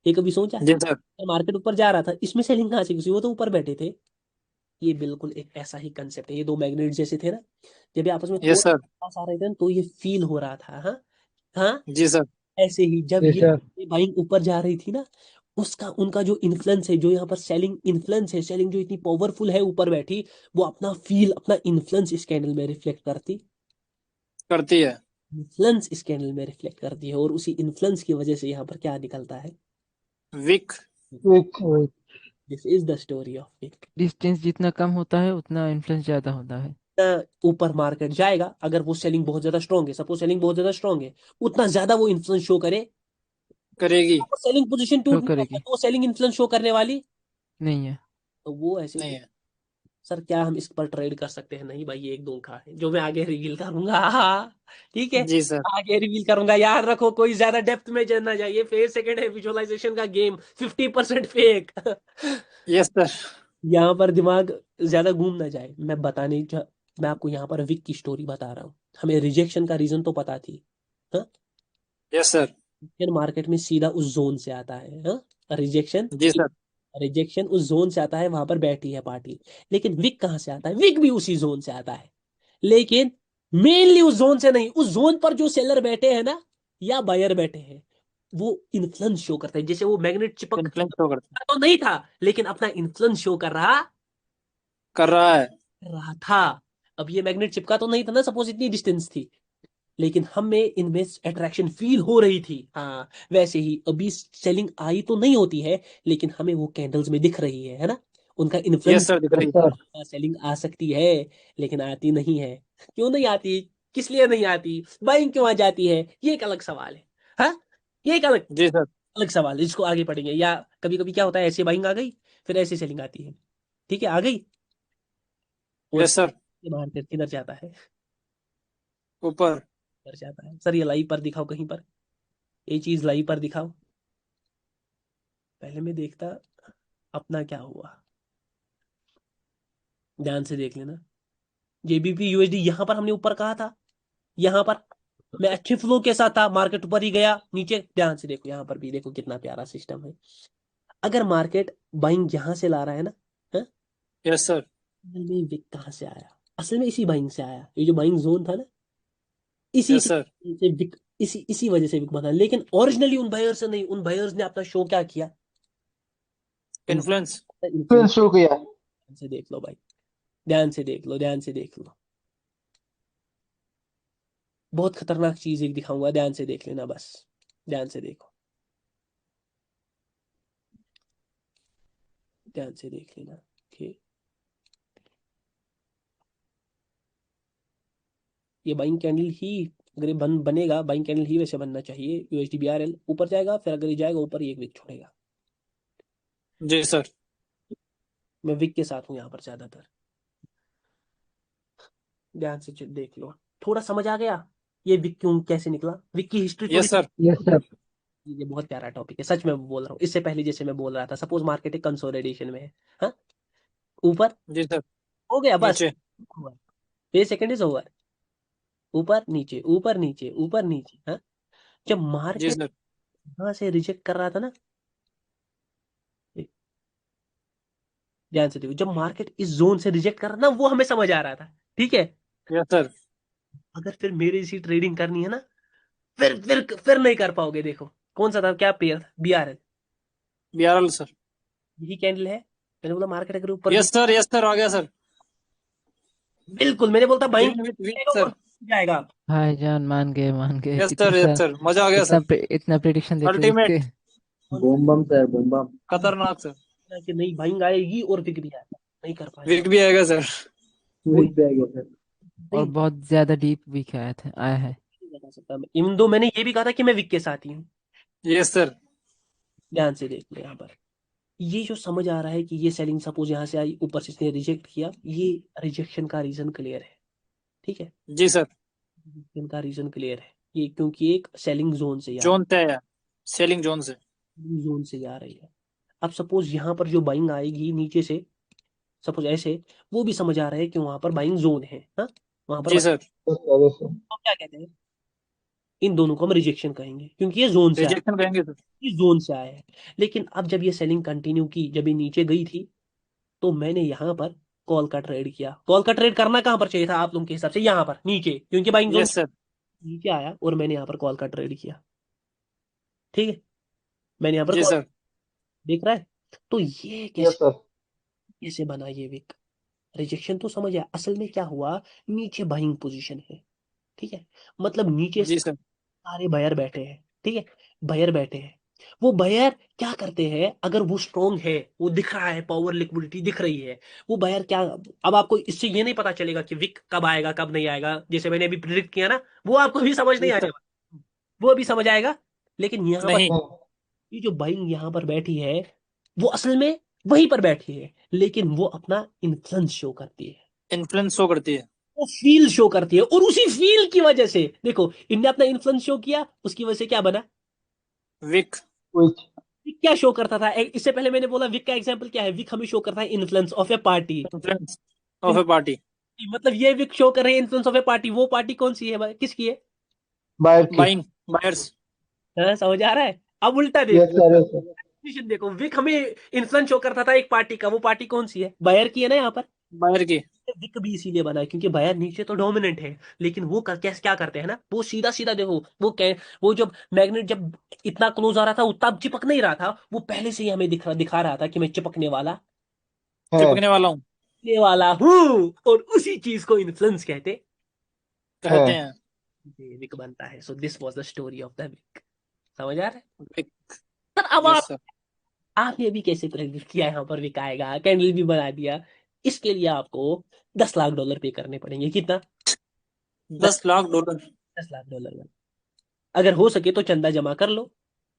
ये कभी सोचा? जी सर। मार्केट ऊपर जा रहा था, इसमें सेलिंग कहाँ से घुसी? वो तो ऊपर बैठे थे। ये बिल्कुल एक ऐसा ही कंसेप्ट है, ये दो मैग्नेट जैसे थे ना, जब ये आपस में यस थोड़ा सर। पास आ रहे थे ना, तो ये फील हो रहा था। हाँ, हाँ। जी सर। ऐसे ही जब यस सर। ये बाइंग ऊपर जा रही थी ना, उसका उनका जो इन्फ्लुएंस है, जो यहाँ पर सेलिंग इन्फ्लुएंस है, सेलिंग जो इतनी पावरफुल है ऊपर बैठी, वो अपना फील, अपना इन्फ्लुएंस इस कैंडल में रिफ्लेक्ट करती, करती है। इन्फ्लुएंस इस कैंडल में रिफ्लेक्ट करती है, और उसी इन्फ्लुएंस की वजह से यहाँ पर क्या निकलता है? Wick. Wick. This is the story of wick. Distance जितना कम होता है उतना इन्फ्लुएंस ज्यादा होता है। ऊपर मार्केट जाएगा अगर वो सेलिंग बहुत ज्यादा स्ट्रांग है, सपोज सेलिंग बहुत ज्यादा स्ट्रांग है, उतना ज्यादा वो इन्फ्लुएंस शो करे। करेगी। सेलिंग पोजीशन शो टूटने वाला है करेगी। तो वो सेलिंग इन्फ्लुएंस शो करने वाली, नहीं है। तो वो ऐसे। नहीं है। सर क्या हम इस पर ट्रेड कर सकते हैं? नहीं भाई, ये एक धोखा है जो मैं आगे रिवील करूंगा। हाँ, ठीक है, जी सर। आगे रिवील करूंगा। याद रखो, कोई ज्यादा डेप्थ में जाना चाहिए, फेज सेकंड है विजुअलाइजेशन का गेम, 50% फेक। Yes sir. यहाँ पर दिमाग ज्यादा घूम ना जाए। मैं आपको यहाँ पर विक की स्टोरी बता रहा हूँ। हमें रिजेक्शन का रीजन तो पता थी, हाँ, यस सर। फिर मार्केट में सीधा उस जोन से आता है, हाँ, रिजेक्शन। जी सर। रिजेक्शन उस जोन से आता है, वहां पर बैठी है पार्टी। लेकिन विक कहाँ से आता है? विक भी उसी जोन से आता है, लेकिन मेनली उस जोन से नहीं। उस जोन पर जो सेलर बैठे हैं ना, या बायर बैठे हैं, वो इन्फ्लुएंस शो करते हैं। जैसे वो मैग्नेट चिपक इन्फ्लुएंस शो करता है। तो नहीं था, लेकिन अपना इन्फ्लुएंस शो कर रहा है। कर रहा था। अब ये मैग्नेट चिपका तो नहीं था ना, सपोज इतनी डिस्टेंस थी, लेकिन हमें इनमें अट्रैक्शन फील हो रही थी। हाँ, वैसे ही अभी सेलिंग आई तो नहीं होती है, लेकिन हमें वो कैंडल्स में दिख रही है ना, उनका यस इन्फ्लुएंस। सर, दिख यस रही है। सर। सेलिंग आ सकती है, लेकिन आती नहीं है। क्यों नहीं आती? किस लिए नहीं आती? बाइंग क्यों आ जाती है? ये एक अलग सवाल है। हाँ, ये एक अलग जी सर। अलग सवाल है, इसको आगे पढ़ेंगे। या कभी कभी क्या होता है, ऐसे बाइंग आ गई, फिर ऐसे सेलिंग आती है, ठीक है, आ गई, और यस सर। मार्केट किधर जाता है? ऊपर। कर जाता है। सर ये लाइव पर दिखाओ कहीं पर, ये चीज लाइव पर दिखाओ। पहले मैं देखता अपना क्या हुआ, ध्यान से देख लेना। जेबीपी यूएसडी यहां पर हमने ऊपर कहा था, यहां पर मैं अच्छे फ्लो के साथ था, मार्केट ऊपर ही गया, नीचे ध्यान से देखो, यहां पर भी देखो कितना प्यारा सिस्टम है। अगर मार्केट बाइंग यहां से ला रहा है ना, हाँ, यस सर। असल में विक कहां से आया? असल में इसी बाइंग से आया। ये जो बाइंग जोन था ना, इसी यस सर। से विक, इसी वजह से विक बना। लेकिन ओरिजिनली उन बायर्स से नहीं, उन बायर्स ने अपना शो क्या किया? इन्फ्लुएंस। फिर इन्फ्लुएंस। शुरू किया। से देख लो भाई, ध्यान से देख लो, ध्यान से देख लो। बहुत खतरनाक चीज एक दिखाऊंगा, ध्यान से देख लेना बस, ध्यान से देखो, ध्यान से देख लेना। ओके, ये बाइंग कैंडल ही अगर ये बनेगा बाइंग कैंडल ही वैसे बनना चाहिए, यूएसडी बीआरएल ऊपर जाएगा, फिर अगर ये जाएगा ऊपर ये एक विक छोड़ेगा। जी सर। मैं विक के साथ हूँ यहाँ पर ज्यादातर, ध्यान से देख लो। थोड़ा समझ आ गया ये विक क्यों कैसे निकला, विक की हिस्ट्री थोड़ी यस सर। Yes sir. ये बहुत प्यारा टॉपिक है सच में बोल रहा हूँ। इससे पहले जैसे मैं बोल रहा था, सपोज मार्केट एक कंसोलिडेशन में है, हाँ, ऊपर जी सर। हो गया बस, नीचे। ये सेकंड इज ओवर, ऊपर नीचे ऊपर नीचे ऊपर नीचे, हाँ। जब जी मार्केट सर। यहाँ से रिजेक्ट कर रहा था ना, ध्यान से देखो, जब मार्केट इस जोन से रिजेक्ट कर रहा था ना, वो हमें समझ आ रहा था, ठीक है। Yes sir. अगर फिर मेरे इसी ट्रेडिंग करनी है ना, फिर नहीं कर पाओगे। देखो कौन सा था, क्या पेयर था, बीआरएल, बीआरएल सर। यही कैंडल है। मैंने बोला मार्केट अगर ऊपर यस सर, यस सर, आ गया सर। बिल्कुल मैंने बोलता बाइंग ग्रीन विथ वीक ऊपर सर। जाएगा। भाईजान मान गए यस कितना सर, सा यस सर, मजा आ गया सर। इतना प्रिडिक्शन देके अल्टीमेट। इसके। Boom bam sir, boom bam. खतरनाक सर। कि नहीं बाइंग आएगी और विक भी आएगा, नहीं कर पाए। वीक भी आएगा सर। वीक पे आ गया सर। और नहीं बहुत ज्यादा डीप वीक आया है। बता सकता मैं, इवन दो मैंने ये भी कहा था कि मैं विक के साथ ही हूँ। Yes sir. ध्यान से देख लो यहाँ पर, ये जो समझ आ रहा है कि ये सेलिंग सपोज यहाँ से आई, ऊपर से इसने रिजेक्ट किया, ये रिजेक्शन का रीजन क्लियर है, ठीक है। जी सर। रिजेक्शन का रीजन क्लियर है, ये क्योंकि एक सेलिंग जोन से जोन तय है, सेलिंग जोन से। जोन से जा रही है। अब सपोज यहाँ पर जो बाइंग आएगी नीचे से, सपोज ऐसे, वो भी समझ आ रहा है कि वहां पर बाइंग जोन है, हाँ, वहां पर जी सर। तो क्या कहते हैं, इन दोनों को हम रिजेक्शन कहेंगे क्योंकि ये जोन से आया, रिजेक्शन कहेंगे सर। इस जोन से आया है। लेकिन अब जब ये सेलिंग कंटिन्यू की, जब ये नीचे गई थी, तो मैंने यहाँ पर कॉल का ट्रेड किया। कॉल का ट्रेड करना कहाँ पर चाहिए था आप लोगों के हिसाब से, यहाँ पर नीचे, क्योंकि बाइंग जोन यस सर। नीचे आया और मैंने यहाँ पर कॉल का ट्रेड किया, ठीक है। मैंने यहाँ पर जी कॉल, सर। देख रहा है। तो ये यस कैसे सर। कैसे बना ये विक, रिजेक्शन तो समझ आया। असल में क्या हुआ, नीचे बाइंग पोजीशन है, ठीक है, मतलब नीचे जी सर। सारे बायर बैठे हैं, ठीक है, बायर बैठे हैं। वो बायर क्या करते हैं, अगर वो स्ट्रांग है, वो दिख रहा है, पावर लिक्विडिटी दिख रही है, वो बायर क्या, अब आपको इससे ये नहीं पता चलेगा कि विक कब आएगा कब नहीं आएगा, जैसे मैंने अभी प्रिडिक्ट किया ना, वो आपको भी समझ नहीं जी आने सर। वाला, वो अभी समझ आएगा। लेकिन यहाँ पर नहीं। ये जो बाइंग यहाँ पर बैठी है, वो असल में वहीं पर बैठी है, लेकिन वो अपना इन्फ्लुएंस शो करती है, इन्फ्लुएंस शो करती है। वो फील शो करती है, और उसी फील की वजह से देखो इनने अपना इन्फ्लुएंस शो किया, उसकी वजह से क्या बना, विक। विच। विक क्या शो करता था, इससे पहले मैंने बोला विक का एग्जांपल क्या है, विक हमें शो करता है influence of A party. Influence of A party. मतलब ये विक शो कर रहे हैं इन्फ्लुएंस ऑफ ए पार्टी, वो पार्टी कौन सी है भाई, किसकी है। बायर की। Buying, buyers. हाँ, समझ आ रहा है। अब उल्टा यस देखो, सर, यस सर। Definition देखो, विक हमें इन्फ्लुएंस शो करता था एक पार्टी का, वो पार्टी कौन सी है, बायर की है ना यहाँ पर। बायर की। विक भी इसीलिए बना है क्योंकि बायर नीचे तो डोमिनेंट है, लेकिन वो कैसे क्या करते हैं ना, वो सीधा सीधा देखो, वो जब मैग्नेट जब इतना क्लोज आ रहा था, उतना चिपक नहीं रहा था, वो पहले से ही हमें दिखा रहा था कि मैं चिपकने है। चिपकने वाला हूँ। हूँ, और उसी चीज को इन्फ्लुएंस कहते कहते है। हैं। विक बनता है। So this was the story of the wick, समझ आ रहा है। विक। सर अब यस सर। आपने अभी कैसे प्रेडिक्ट किया यहाँ पर विक आएगा, कैंडल भी बना दिया, इसके लिए आपको $10 लाख पे करने पड़ेंगे। कितना, 10 लाख डॉलर। 10 लाख डॉलर। अगर हो सके तो चंदा जमा कर लो,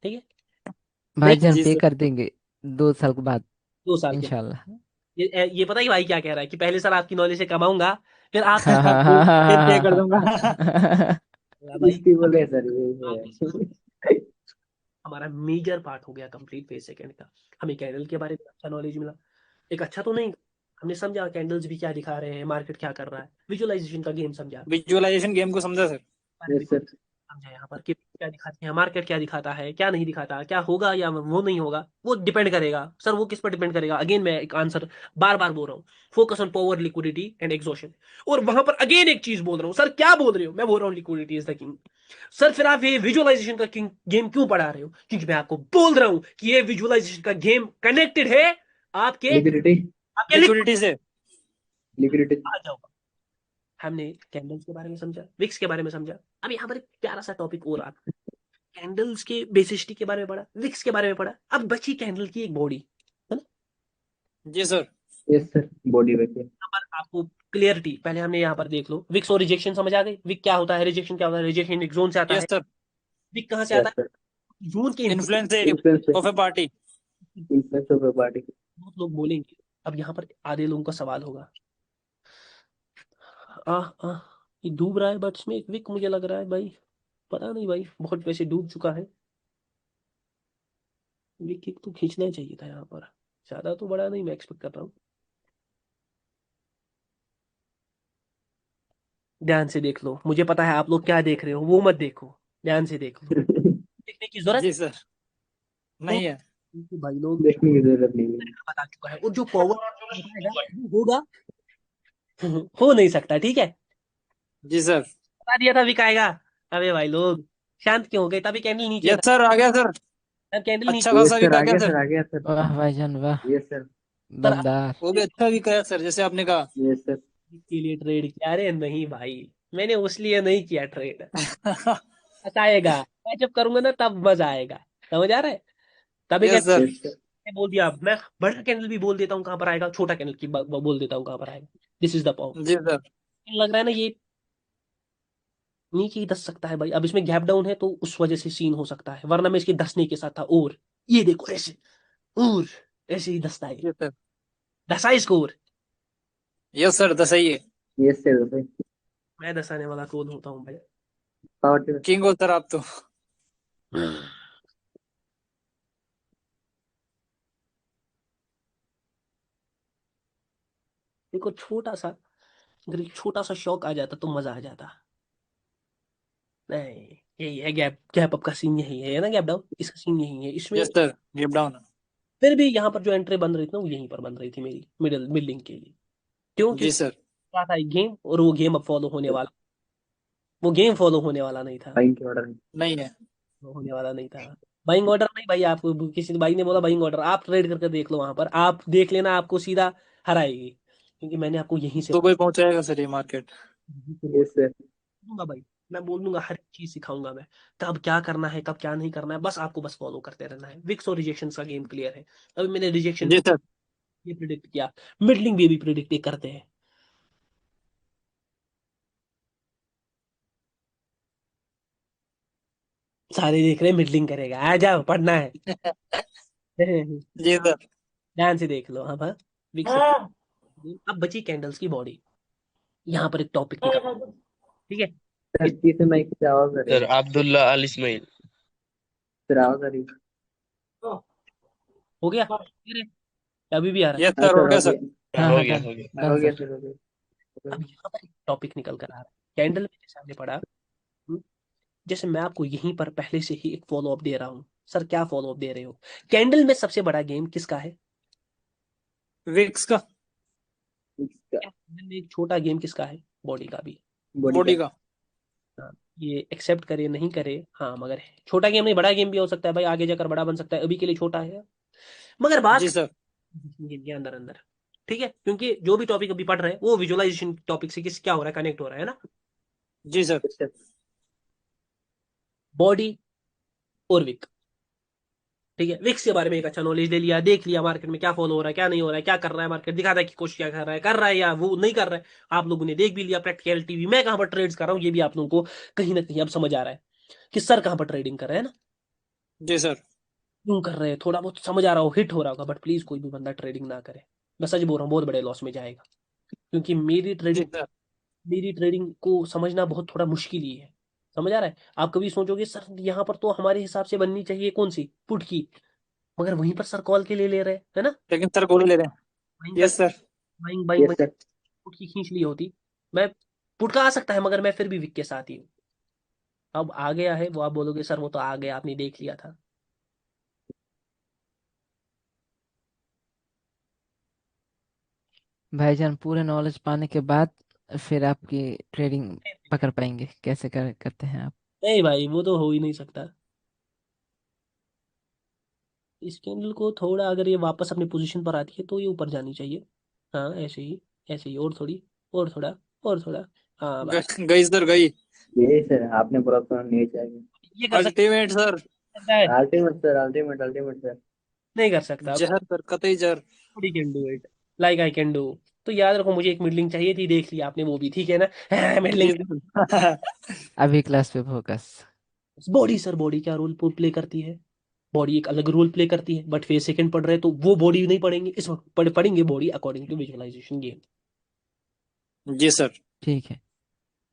ठीक है, नहीं भाईजान जी पे सर। कर देंगे 2 साल के बाद 2 साल के, इंशाल्लाह। ये पता ही भाई क्या कह रहा है कि पहले सर आपकी नॉलेज से कमाऊंगा, फिर आप हाँ हाँ फिर हाँ फिर पे हाँ कर हाँ दूंगा। हाँ। भाई इसकी बोले सर, ये है। हमारा मेजर पार्ट हो गया कंप्लीट फेज सेकंड का। हमें कैंडल के बारे में अच्छा नॉलेज मिला, एक अच्छा तो नहीं, हमने समझा कैंडल्स भी क्या दिखा रहे हैं, मार्केट क्या कर रहा है, विजुअलाइजेशन का गेम समझा, विजुअलाइजेशन गेम को समझा सर। बारे में यस सर। समझा यहाँ पर कि क्या दिखाते हैं, मार्केट क्या दिखाता है, क्या नहीं दिखाता, क्या होगा या वो नहीं होगा, वो डिपेंड करेगा। सर वो किस पर डिपेंड करेगा, अगेन मैं एक आंसर बार बार बोल रहा हूँ, focus on power liquidity and exhaustion. और वहां पर अगेन एक चीज बोल रहा हूँ, सर क्या बोल रहे हो, मैं बोल रहा हूँ liquidity is the king. Sir फिर आप ये विजुअलाइजेशन का किंग गेम क्यों पढ़ा रहे हो, क्योंकि मैं आपको बोल रहा हूं कि ये विजुअलाइजेशन का गेम कनेक्टेड है आपके लिक्विडिटी। आपके लिक्विडिटी से। लिक्विडिटी। आ जाओ। हमने कैंडल्स के बारे में समझा, विक्स के बारे में समझा। अब यहाँ पर एक प्यारा सा टॉपिक और आता है, कैंडल्स के बेसिसिटी के बारे में पढ़ा, विक्स के बारे में पढ़ा, अब बची कैंडल की एक बॉडी है ना। जी सर। यस सर, बॉडी वैसे। यहाँ पर आपको क्लियरिटी पहले हमने यहाँ पर देख लो, विक्स और रिजेक्शन समझ आ गई। विक क्या होता है, रिजेक्शन क्या होता है। रिजेक्शन एक जोन से आता यस है, सर। विक कहाँ से आता है, जोन के input. Influence of A party. बहुत लोग बोलेंगे, अब यहाँ पर आधे लोगों का सवाल होगा, आ आ ये डूब रहा है बट इसमें एक विक मुझे लग रहा है भाई, पता नहीं भाई, बहुत वैसे डूब चुका है। विक किक तो खींचना ही चाहिए था यहाँ पर, ज्यादा तो बड़ा नहीं मैं एक्सपेक्ट कर रहा हूँ। ध्यान से देख लो, मुझे पता है आप लोग क्या देख रहे हो, वो मत देखो, ध्यान से देख लो। देखने की जरूरत जी सर। नहीं है। क्योंकि भाई लोग देखने की जरूरत नहीं है, बता चुका है। और जो पावर बताएगा वो होगा हो नहीं सकता, ठीक है, जी सर। बता दिया था विक आएगा। अबे भाई लोग शांत क्यों हो गए, तभी कैंडल नीचे यस था, सर, आ गया सर। अब कैंडल अच्छा नीचे। खासा वीक आ गया सर। आ गया सर। वाह भाईजान वाह, यस सर। सर दमदार। वो भी अच्छा वीक आया सर, जैसे आपने कहा। Yes sir. के लिए ट्रेड किया, अरे नहीं भाई, मैंने उस लिए नहीं किया ट्रेड, मजा आएगा, मैं जब करूंगा ना तब मजा आएगा, समझ आ रहा है। तभी यस सर। मैंने बोल दिया, मैं बड़ा कैंडल भी बोल देता हूँ कहाँ पर आएगा, छोटा कैंडल की बोल देता हूँ कहाँ पर आएगा। This is the point. जी सर। लग रहा है ना ये नीचे ही दस सकता है भाई, अब इसमें गैप डाउन है तो उस वजह से सीन हो सकता है, वरना मैं इसके दसने के साथ था। और ये देखो ऐसे, और ऐसे ही दसता है, जी सर। दसाई स्कोर। यस सर, तो सही है। यस सर भाई। मैं दसाने वाला कौन होता हूँ भाई। पावर किंग हो सर आप तो। देखो छोटा सा, अगर एक छोटा सा शौक आ जाता तो मजा आ जाता। नहीं, यही है गैप, गैप अप का सीन यही है ना, गैप डाउन इसका सीन यही है इसमें। Yes sir, give down. फिर भी यहाँ पर जो एंट्री बन रही थी ना वो यहीं पर बन रही थी मेरी, मिडलिंग के लिए। क्यों, जी क्योंकि सर। क्या था एक गेम, और वो गेम अब फॉलो होने वाला, वो गेम फॉलो होने वाला नहीं था, बाइंग के ऑर्डर। नहीं है। होने वाला नहीं था। बाइंग ऑर्डर नहीं भाई, आपको किसी भाई ने बोला बाइंग ऑर्डर, आप ट्रेड करके देख लो, वहां पर आप देख लेना, आपको सीधा हराएगी, क्योंकि मैंने आपको यहीं से दुबई पहुंचाएगा सर ये मार्केट। Yes sir. दूंगा भाई, मैं बोल दूंगा, हर चीज सिखाऊंगा मैं, कब क्या करना है कब क्या नहीं करना है, बस आपको बस फॉलो करते रहना है। विक्स और रिजेक्शन का गेम क्लियर है। अभी मैंने रिजेक्शन जी सर। ये प्रिडिक्ट किया, मिडलिंग भी अभी प्रिडिक्ट करते हैं। सारे देख रहे हैं मिडलिंग करेगा, आ जाओ पढ़ना है। जी सर। ध्यान से देख लो, हाँ हाँ, विक्स। अब बची कैंडल्स की बॉडी, यहाँ पर एक टॉपिक निकल, ठीक है। सर जी से मैं क्या आवाज आ रही सर अब्दुल्ला अल इस्माइल। सर आवाज आ रही हो गया clear है? अभी भी आ रहा है। यस हाँ सर, हो सर गया हो सर। गया। हाँ हो हाँ, गया डन हो गया। डन हो गया सर। सर हो गया। अब यहाँ पर एक टॉपिक निकल कर आ रहा है, कैंडल में जैसे हमने पढ़ा। हम्म, जैसे मैं आपको यहीं पर पहले से ही एक फॉलो अप दे रहा हूँ। सर क्या फॉलो अप दे रहे हो, कैंडल में सबसे बड़ा गेम किसका है, विक्स का। कैंडल में एक छोटा गेम किसका है, बॉडी का भी। बॉडी का। हाँ, ये एक्सेप्ट करे नहीं करे, हाँ, मगर है छोटा गेम, नहीं बड़ा गेम भी हो सकता है भाई, आगे जाकर बड़ा बन सकता है, अभी के लिए छोटा है। मगर बात जी सर। गेम के अंदर अंदर, ठीक है, क्योंकि जो भी टॉपिक अभी पढ़ रहे हैं वो विजुअलाइजेशन टॉपिक से किस क्या हो रहा है, कनेक्ट हो रहा है ना। जी सर। बॉडी और विक, ठीक है, विक्स के बारे में एक अच्छा नॉलेज ले लिया, देख लिया मार्केट में क्या फॉलो हो रहा है क्या नहीं हो रहा है, क्या कर रहा है मार्केट, दिखा रहा है कि कुछ क्या कर रहा है या वो नहीं कर रहा है। आप लोगों ने देख भी लिया प्रैक्टिकलिटी भी, मैं कहां पर ट्रेड्स कर रहा हूँ ये भी आप लोगों को कहीं ना कहीं अब समझ आ रहा है कि सर कहां पर ट्रेडिंग कर रहे हैं ना, जी सर। क्यों कर रहे हैं, थोड़ा बहुत समझ आ रहा हो, हिट हो रहा होगा, बट प्लीज कोई भी बंदा ट्रेडिंग ना करे, मैं सच बोल रहा हूँ, बहुत बड़े लॉस में जाएगा। क्योंकि जी सर। मेरी ट्रेडिंग को समझना बहुत थोड़ा मुश्किल ही है, समझ आ रहा है। आप कभी सोचोगे सर यहाँ पर तो हमारे हिसाब से बननी चाहिए कौन सी, पुट की, मगर वहीं पर सर कॉल के लिए ले रहे हैं, है ना, लेकिन सर गोली ले रहे हैं। बाइंग का, yes sir. Buying buying yes sir. Put की खींच ली होती, मैं पुट का आ सकता है, मगर मैं फिर भी विक के साथ ही हूँ। अब आ गया है वो, आप बोलोगे सर वो तो आ गया आपने देख लिया था। भाईजान पूरे नॉलेज पाने के बाद फिर आपकी ट्रेडिंग पकड़ पाएंगे, कैसे करते हैं आप। नहीं भाई वो तो हो ही नहीं सकता, इस कैंडल को थोड़ा अगर ये वापस अपनी पोजीशन पर आती है तो ये ऊपर जानी चाहिए। हाँ ऐसे ही, ऐसे ही, और थोड़ी, और थोड़ा, और थोड़ा, हाँ बस, गई सर, गई। यही सर आपने पूरा सुना नहीं चाहिए। ये कर अल्टीमेट सर। सकता है, अल्टीमेट सर अल्टीमेट सर। नहीं कर सकता, जहर सर, कतई जहर। थोड़ी can do it, like I can do, तो याद रखो मुझे एक मिडलिंग चाहिए थी, देख लिया आपने वो भी, ठीक है ना। मिडलिंग। जी सर। अभी क्लास पे फोकस। बॉडी सर, बॉडी क्या रोल प्ले करती है? बॉडी एक अलग रोल प्ले करती है, बट फेज सेकंड पढ़ रहे हैं तो वो बॉडी नहीं पढ़ेंगे इस वक्त, पढ़ेंगे body according to visualization game. जी सर। ठीक है।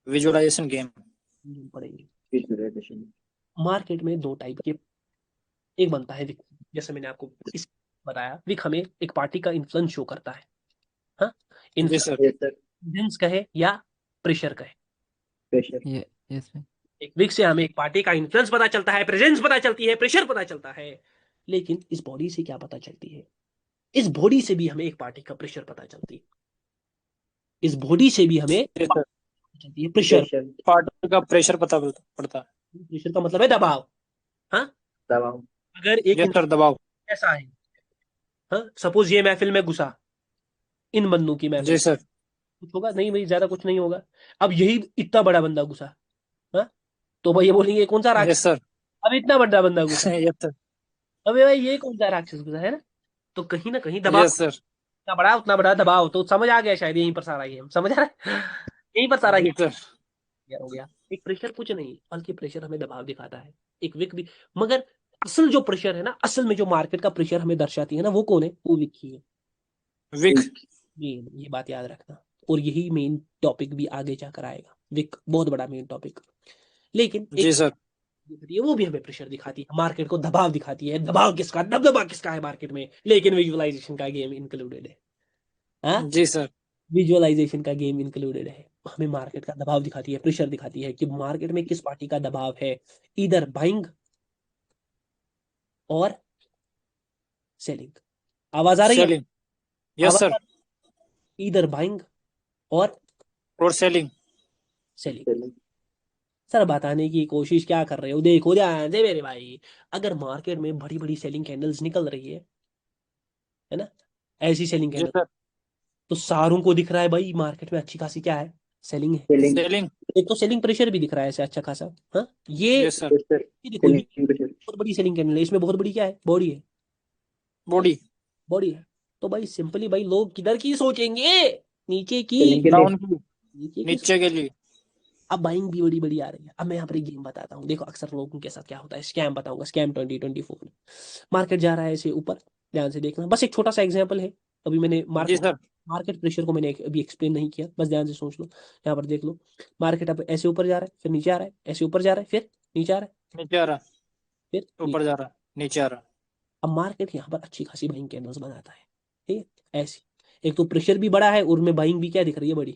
Visualisation game. पढ़ेंगे। मार्केट में दो टाइप के एक बनता है विक, जैसे मैंने आपको इस बताया, विक हमें एक पार्टी का इन्फ्लुएंस शो करता है। हाँ, जी सर। इन्फ्लुएंस कहे या प्रेशर कहे, ये यस मैम। एक विक से हमें एक पार्टी का इन्फ्लुएंस पता चलता है, प्रेजेंस पता चलती है, प्रेशर पता चलता है। लेकिन इस बॉडी से क्या पता चलती है? इस बॉडी से भी हमें एक पार्टी का प्रेशर पता चलती है, इस बॉडी से भी हमें जी सर। चलती है प्रेशर। पार्टी का प्रेशर पता पड़ता है। प्रेशर का मतलब है दबाव। हाँ, अगर एक जी सर, दबाव। ऐसा है, हाँ सपोज ये महफिल में घुसा, इन बंदों की महफिल, जी सर। कुछ होगा नहीं भाई, ज्यादा कुछ नहीं होगा। अब यही इतना बड़ा बंदा घुसा, हाँ, तो भाई ये बोलेंगे ये कौन सा यस राक्षस। सर। अब इतना बड़ा बंदा घुसा, यस सर। अबे भाई ये कौन सा राक्षस घुसा है ना। तो कहीं ना कहीं दबाव, यस सर। जितना बड़ा उतना बड़ा दबाव, तो समझ आ गया शायद, यहीं पर सारा गेम समझ आ रहा है। यहीं पर सारा जी गेम सर। हो गया। एक प्रेशर कुछ नहीं, बल्कि प्रेशर हमें दबाव दिखाता है, एक विक भी। मगर असल जो प्रेशर है ना, असल में जो मार्केट का प्रेशर हमें दर्शाती है ना, वो कौन है? वो विक ही है। विक। ये बात याद रखना, और यही मेन टॉपिक भी आगे जाकर आएगा, विक बहुत बड़ा मेन टॉपिक। लेकिन जी एक सर। दिखती है, वो भी हमें प्रेशर दिखाती है, मार्केट को दबाव दिखाती है, दबाव किसका, दबदबा किसका है मार्केट में, लेकिन विजुअलाइजेशन का गेम इंक्लूडेड है। हाँ, जी सर। विजुअलाइजेशन का गेम इंक्लूडेड है। हमें मार्केट का दबाव दिखाती है, प्रेशर दिखाती है कि मार्केट में किस पार्टी का दबाव है, इधर बाइंग और सेलिंग। आवाज आ रही है? सेलिंग। यस आवाज सर। आ रही है? इधर बाइंग और और सेलिंग। सेलिंग। सर बताने की कोशिश क्या कर रहे हो, देखो ध्यान से मेरे भाई, अगर मार्केट में बड़ी बड़ी सेलिंग कैंडल्स निकल रही है ना, ऐसी सेलिंग जी कैंडल, सर। तो सारों को दिख रहा है भाई मार्केट में अच्छी खासी क्या है, सेलिंग है। सेलिंग। एक तो सेलिंग प्रेशर भी दिख रहा है ऐसे अच्छा खासा। हाँ, यस सर। ये देखो, ये बहुत बड़ी सेलिंग कैंडल है, इसमें बहुत बड़ी क्या है, बॉडी है। बॉडी। बॉडी है, तो भाई सिंपली भाई लोग किधर की सोचेंगे, नीचे की, डाउन की। नीचे की। नीचे के लिए। अब बाइंग भी बड़ी बड़ी आ रही है। अब मैं यहाँ पर एक गेम बताता हूँ, देखो अक्सर लोगों के साथ क्या होता है, स्कैम बताऊंगा, स्कैम 2024 में मार्केट जा रहा है ऐसे ऊपर, ध्यान से देखना, बस एक छोटा सा एग्जांपल है। अभी मैंने जी मार्केट सर। मार्केट प्रेशर को मैंने अभी एक्सप्लेन नहीं किया, बस ध्यान से सोच लो। यहाँ पर देख लो, मार्केट अब ऐसे ऊपर जा रहा है, फिर नीचे आ रहा है, ऐसे ऊपर जा रहा है, फिर नीचे आ रहा है, नीचे आ रहा। फिर ऊपर नीचे। जा रहा। नीचे आ रहा। अब मार्केट यहाँ पर अच्छी खासी बाइंग कैंडल्स बनाता है, ठीक है, ऐसी। एक तो प्रेशर भी बड़ा है और में बाइंग भी क्या दिख रही है, बड़ी,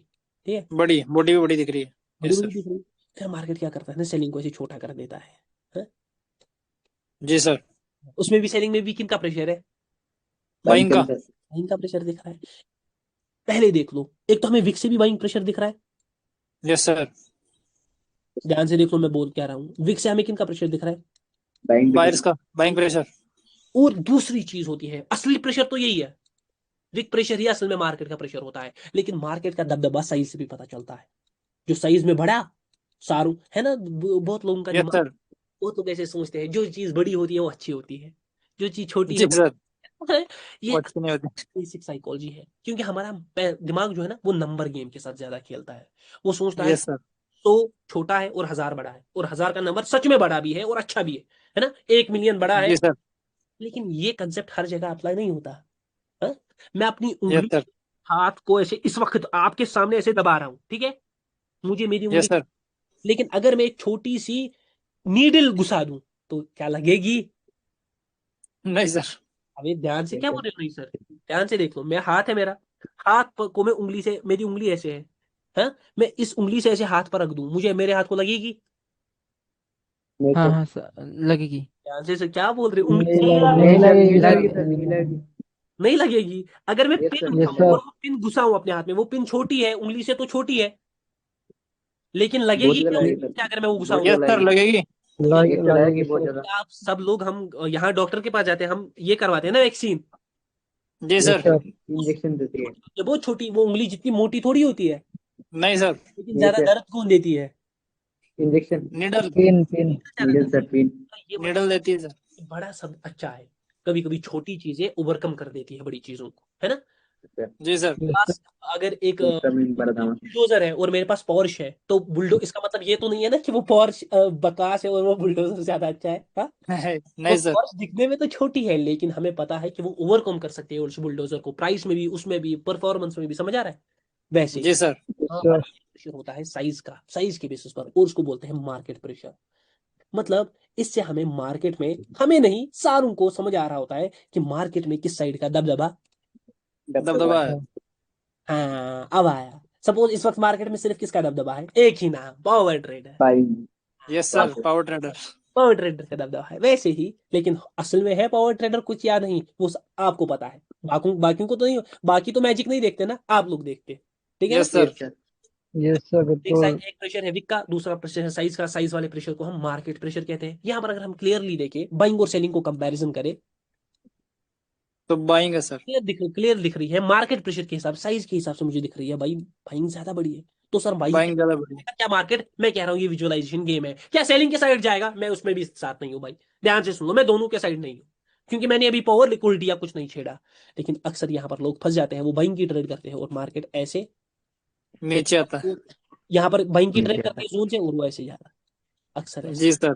ठीक है, बड़ी बॉडी भी बड़ी दिख रही है। बड़ी यस बड़ी सर। दिख रही है। फिर मार्केट क्या करता है ना, सेलिंग को ऐसे छोटा कर देता है। हाँ? जी सर। उसमें भी सेलिंग में भी किनका प्रेशर है, बाइंग का। बाइंग का प्रेशर दिख रहा है। पहले देख लो, एक तो हमें विक से भी बाइंग प्रेशर दिख रहा है, यस सर। ध्यान से देख लो मैं बोल क्या रहा हूँ, विक से हमें किनका प्रेशर दिख रहा है। बायर्स का बाइंग प्रेशर। और दूसरी चीज होती है, असली प्रेशर तो यही है, विक प्रेशर ही असल में मार्केट का प्रेशर होता है। लेकिन मार्केट का दबदबा साइज से भी पता चलता है, जो साइज में बड़ा सारू है ना, बहुत लोगों का यस दिमाग, सर। बहुत लोग ऐसे सोचते हैं जो चीज बड़ी होती है वो अच्छी होती है, जो चीज छोटी है जी सर। ये वो अच्छी नहीं होती। बेसिक साइकोलॉजी है। क्योंकि हमारा दिमाग जो है ना, वो नंबर गेम के साथ ज्यादा खेलता है। वो सोचता है यस सर। 100 छोटा है और 1000 बड़ा है, और 1000 का नंबर सच में बड़ा भी है और अच्छा भी है ना, 1 मिलियन बड़ा है। जी सर। लेकिन ये कंसेप्ट हर जगह अप्लाई नहीं होता। हाँ? मैं अपनी यस उंगली, सर। हाथ को ऐसे इस वक्त आपके सामने ऐसे दबा रहा हूं, ठीक है, मुझे मेरी यस उंगली, सर। लेकिन अगर मैं एक छोटी सी नीडल घुसा दूं तो क्या लगेगी? नहीं सर। अबे ध्यान से क्या बोल रहे हो, नहीं सर, ध्यान से देख लो, मैं हाथ है मेरा, हाथ को मैं उंगली से, मेरी उंगली ऐसे है, हाँ, मैं इस उंगली से ऐसे हाथ पर रख दूं, मुझे मेरे हाथ को लगेगी? हाँ हाँ लगेगी। ध्यान से क्या बोल रहे हो, उंगली नहीं लगेगी लग नहीं लगेगी। अगर मैं पिन यस उठाऊं सर। और वो पिन घुसाऊं अपने हाथ में, वो पिन छोटी है, उंगली से तो छोटी है, लेकिन लगेगी क्या उंगली से अगर मैं वो घुसाऊं? यस सर, लगेगी। लगेगी सर। आप सब लोग, हम यहाँ डॉक्टर के पास जाते हैं, हम ये करवाते हैं ना वैक्सीन, जी यस सर। सर। ये बहुत छोटी, वो उंगली जितनी मोटी थोड़ी होती है, नहीं सर। लेकिन ज्यादा दर्द कौन देती है? निडल। पिन पिन ज्यादा दर्द देती है। तो ये बड़ा, निडल देती है सर। बड़ा सब अच्छा है, कभी कभी छोटी चीजें ओवरकम कर देती है बड़ी चीजों को, है ना। जी सर। पास अगर एक बुलडोजर है और मेरे पास पॉर्श है, तो बुलडो इसका मतलब ये तो नहीं है ना कि वो पॉर्श बकवास है और वो बुलडोजर ज्यादा अच्छा है, हाँ? वो नहीं सर। पॉर्श दिखने में तो छोटी है, लेकिन हमें पता है कि वो ओवरकम कर सकती है उस बुलडोजर को, प्राइस में भी, उसमें भी, परफॉर्मेंस में भी, समझ आ रहा है? वैसे ही जी सर। यहाँ पर प्रेशर होता है साइज का, साइज के बेसिस पर, और उसको बोलते हैं मार्केट प्रेशर। मतलब इससे हमें मार्केट में, हमें नहीं, सारों को समझ आ रहा होता है कि मार्केट में किस साइड का दबदबा। दबदबा है। हाँ, अब आया। सपोज इस वक्त मार्केट में सिर्फ किसका दबदबा है? एक ही नाम, power trader. Yes sir, power trader. Power trader का दबदबा है वैसे ही, लेकिन असल में है पावर ट्रेडर कुछ या नहीं, वो आपको पता है। बाकियों को तो नहीं, बाकी तो मैजिक नहीं देखते ना, आप लोग देखते, ठीक है ना? Yes sir. यस सर एक बिल्कुल। एक प्रेशर है विक का, दूसरा प्रेशर है साइज का। साइज वाले प्रेशर को हम मार्केट प्रेशर कहते हैं। यहाँ पर अगर हम क्लियरली देखें, बाइंग और सेलिंग को कंपैरिजन करें, तो बाइंग है सर। क्लियर दिख रही है मार्केट प्रेशर के हिसाब, साइज के हिसाब से मुझे दिख रही है भाई, बाइंग ज्यादा बड़ी है। तो सर बाइंग बाइंग ज्यादा बड़ी। क्या मार्केट? मैं कह रहा हूँ ये विजुअलाइजेशन गेम है। क्या सेलिंग के साइड जाएगा? मैं उसमें भी साथ नहीं हूँ भाई, ध्यान से सुन लो, मैं दोनों के साइड नहीं हूँ, क्योंकि मैंने अभी पावर लिक्विडिटी या कुछ नहीं छेड़ा। लेकिन अक्सर यहाँ पर लोग फंस जाते हैं, वो बाइंग की ट्रेड करते हैं और मार्केट ऐसे, नीचे आता है। यहाँ पर बाइंग की ट्रेड करते हैं जोन से, और वो ऐसे ज्यादा, अक्सर ऐसे, जी सर।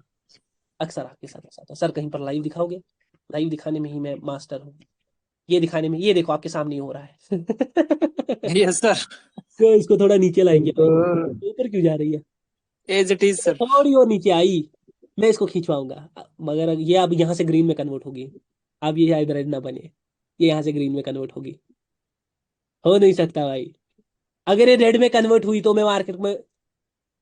अक्सर आपके साथ ऐसा होता है। सर कहीं पर लाइव दिखाओगे? लाइव दिखाने में ही मैं मास्टर हूँ, ये दिखाने में, ये देखो आपके सामने ही हो रहा है। Yes sir. तो इसको थोड़ा नीचे लाएंगे भाई, बिल्कुल। ऊपर क्यों जा रही है? As it is sir. थोड़ी और नीचे आई, मैं इसको खींचवाऊंगा, मगर ये अब यहाँ से ग्रीन में कन्वर्ट होगी। अब ये शायद रेड ना बने, ये यहाँ से ग्रीन में कन्वर्ट होगी। हो नहीं सकता भाई। अगर ये रेड में कन्वर्ट हुई तो मैं मार्केट में,